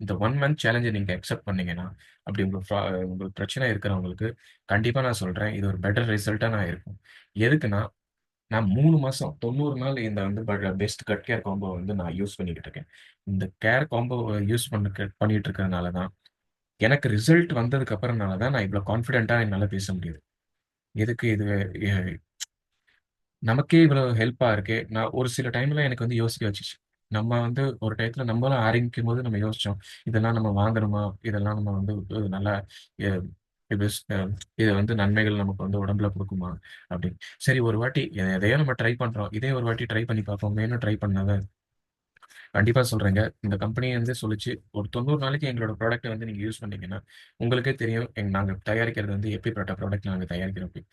இந்த 1 மந்த் சேலஞ்ச நீங்க அக்செப்ட் பண்ணீங்கன்னா, அப்படி உங்களுக்கு பிரச்சனை இருக்கிறவங்களுக்கு, கண்டிப்பா நான் சொல்றேன். இது ஒரு பெட்டர் ரிசல்ட்டா நான் இருக்கும். எதுக்குன்னா, நான் 3 மாசம் 90 நாள் இந்த வந்து பெஸ்ட் கட் கேர் காம்போ வந்து நான் யூஸ் பண்ணிக்கிட்டு இருக்கேன். இந்த கேர் காம்போ யூஸ் பண்ணிட்டு இருக்கிறதுனால தான், எனக்கு ரிசல்ட் வந்ததுக்கு அப்புறம்னால தான் நான் இவ்வளோ கான்ஃபிடென்ட்டா என்னால பேச முடியுது. எதுக்கு இது எ நமக்கே இவ்வளோ ஹெல்ப்பா இருக்கே! நான் ஒரு சில டைம்ல எனக்கு வந்து யோசிக்க வச்சுச்சு. நம்ம வந்து ஒரு டயத்துல நம்மளும் ஆரம்பிக்கும்போது நம்ம யோசிச்சோம். இதெல்லாம் நம்ம வாங்கணுமா? இதெல்லாம் நம்ம வந்து நல்லா எ இது இது வந்து நன்மைகள் நமக்கு வந்து உடம்புல குடுக்குமா? அப்படின்னு. சரி ஒரு வாட்டி எதையோ நம்ம ட்ரை பண்றோம். இதே ஒரு வாட்டி ட்ரை பண்ணி பார்ப்போமேன்னு ட்ரை பண்ணது கண்டிப்பா சொல்றேங்க. இந்த கம்பெனி வந்து சொல்லுச்சு, ஒரு 90 நாளைக்கு எங்களோட ப்ராடக்ட்ட வந்து நீங்க யூஸ் பண்ணீங்கன்னா, உங்களுக்கே தெரியும் நாங்க தயாரிக்கிறது வந்து எப்படிப்பட்ட ப்ராடக்ட் நாங்க தயாரிக்கிறோம் அப்படி.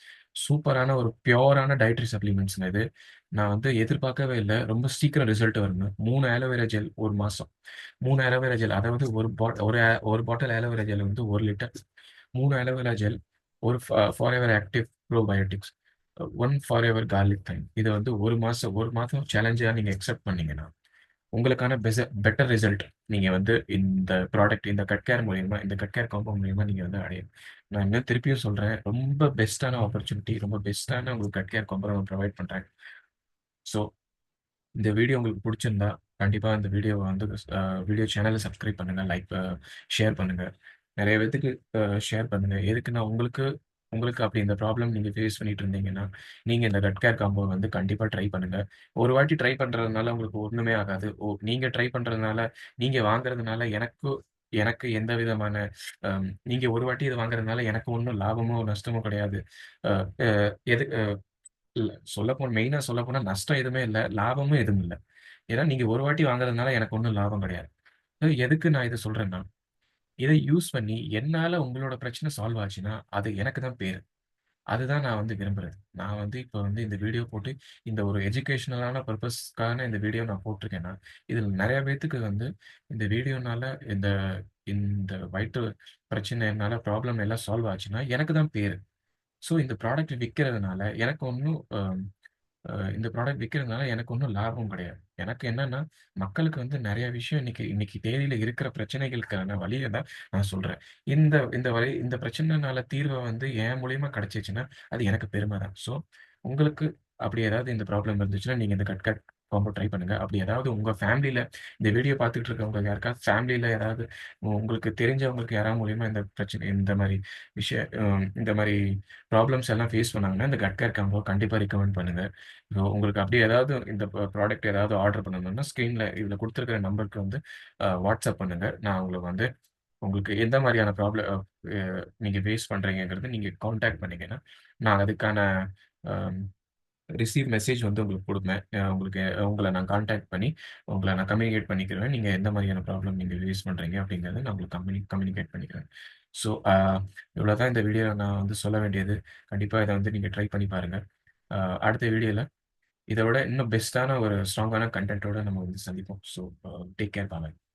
சூப்பரான ஒரு பியூரான டயட்டரி சப்ளிமெண்ட்ஸ்ங்க இது. நான் வந்து எதிர்பார்க்கவே இல்ல. ரொம்ப சீக்கிரம் ரிசல்ட் வரும்னு. 3 ஆலோவேரா ஜெல் 1 மாசம். 3 ஆலோவேரா ஜெல் அதாவது ஒரு பாட்டில் ஆலோவேரா ஜெல் வந்து 1 லிட்டர். 3 ஆலோவேரா ஜெல், ஒரு forever active probiotics, 1 forever garlic thyme. இத வந்து 1 மாதம் சேலஞ்சா நீங்க அக்செப்ட் பண்ணீங்கன்னா உங்களுக்கான பெட்டர் ரிசல்ட் நீங்க வந்து இந்த கட் கேர் மூலியமா, இந்த கட் கேர் காம்போ மூலியமா நீங்க வந்து அடையலாம். நான் இன்னும் திருப்பியும் சொல்றேன். ரொம்ப பெஸ்ட்டான ஆப்பர்ச்சுனிட்டி. ரொம்ப பெஸ்ட்டான உங்களுக்கு கட் கேர் காம்போ நான் புரொவைட் பண்றேன். ஸோ இந்த வீடியோ உங்களுக்கு புடிச்சிருந்தா, கண்டிப்பா இந்த வீடியோவ வந்து வீடியோ சேனல சப்ஸ்கிரைப் பண்ணுங்க. ஷேர் பண்ணுங்க. நெறைய பேத்துக்கு ஷேர் பண்ணுங்க. எதுக்குன்னா உங்களுக்கு உங்களுக்கு அப்படி இந்த ப்ராப்ளம் நீங்க ஃபேஸ் பண்ணிட்டு இருந்தீங்கன்னா, நீங்க இந்த கட் கேர் காம்போ வந்து கண்டிப்பா ட்ரை பண்ணுங்க. ஒரு வாட்டி ட்ரை பண்றதுனால உங்களுக்கு ஒண்ணுமே ஆகாது. நீங்க ட்ரை பண்றதுனால, நீங்க வாங்குறதுனால எனக்கு எந்த விதமான நீங்க ஒரு வாட்டி இத வாங்குறதுனால எனக்கு ஒண்ணும் லாபமோ, நஷ்டமோ கிடையாது. அ அ எது இல்ல. மெயினா சொல்லப்போனா நஷ்டம் எதுவுமே இல்ல. லாபமும் எதுவும் இல்ல. ஏன்னா நீங்க ஒரு வாட்டி வாங்குறதுனால எனக்கு ஒண்ணும் லாபம் கிடையாது. எதுக்கு நான் இத சொல்றேன்னா, இத யூஸ் பண்ணி என்னால உங்களோட பிரச்சனை சால்வ் ஆச்சுன்னா, அது எனக்கு தான் பேரு. அதுதான் நான் வந்து விரும்புறது. நான் வந்து இப்ப வந்து இந்த வீடியோ போட்டு இந்த ஒரு எஜுகேஷனலான பர்ப்பஸ்க்கான இந்த வீடியோ நான் போட்டிருக்கேன்னா, இதில நெறைய பேத்துக்கு வந்து இந்த வீடியோனால இந்த இந்த வயிற்று பிரச்சனைனால ப்ராப்ளம் எல்லாம் சால்வ் ஆச்சுன்னா, எனக்கு தான் பேரு. ஸோ இந்த ப்ராடக்ட் விக்கிறதுனால எனக்கு ஒண்ணும் இந்த ப்ராடக்ட் விக்கிறதுனால எனக்கு ஒண்ணும் லாபம் கிடையாது. எனக்கு என்னன்னா, மக்களுக்கு வந்து நெறைய விஷயம் இன்னைக்கு இன்னைக்கு தேதியில இருக்கிற பிரச்சனைகளுக்கான வழிய தான் நான் சொல்றேன். இந்த பிரச்சனைனால தீர்வ வந்து என் மூலியமா கிடைச்சுச்சுன்னா, அது எனக்கு பெருமை தான். ஸோ உங்களுக்கு அப்படி ஏதாவது இந்த ப்ராப்ளம் இருந்துச்சுன்னா, நீங்க இந்த காம்போ ட்ரை பண்ணுங்க. அப்படி ஏதாவது உங்க ஃபேமிலில இந்த வீடியோ பார்த்துட்டு இருக்கவங்க யாருக்காவது ஃபேமிலில யாராவது உங்களுக்கு தெரிஞ்சவங்களுக்கு யாராவது மூலியமா இந்த பிரச்சனை இந்த மாரி இந்த மாரி ப்ராப்ளம்ஸ் எல்லாம் ஃபேஸ் பண்ணாங்கன்னா, இந்த கட் கேர் காம்போ கண்டிப்பா ரெக்கமெண்ட் பண்ணுங்க. ஸோ உங்களுக்கு அப்படியே ஏதாவது இந்த ப்ராடக்ட் ஏதாவது ஆர்டர் பண்ணணும்னா, ஸ்க்ரீன்ல இதுல குடுத்துருக்கிற நம்பருக்கு வந்து வாட்ஸ்அப் பண்ணுங்க. நான் உங்களுக்கு வந்து உங்களுக்கு எந்த மாரியான ப்ராப்ளம் நீங்க ஃபேஸ் பண்றீங்கங்கிறத நீங்க கான்டாக்ட் பண்ணீங்கன்னா, நான் அதுக்கான அ ரிசீவ் மெசேஜ் வந்து உங்களுக்கு குடுப்பேன். உங்களுக்கு உங்கள நான் கான்டாக்ட் பண்ணி, உங்கள நான் கம்யூனிகேட் பண்ணிக்கிருவேன். நீங்க எந்த மாரியான ப்ராப்ளம் நீங்க ஃபேஸ் பண்றீங்க அப்படிங்கிறத நான் உங்களுக்கு கம்யூனிகேட் பண்ணிக்கிறேன். ஸோ, இவ்வளோதான் இந்த வீடியோல நான் வந்து சொல்ல வேண்டியது. கண்டிப்பா இத வந்து நீங்க ட்ரை பண்ணி பாருங்க. அ அடுத்த வீடியோல இத விட இன்னும் பெஸ்ட்டான ஒரு ஸ்ட்ராங்கான கன்டென்ட்டோட நம்ம வந்து சந்திப்போம். So, take care. பாய்.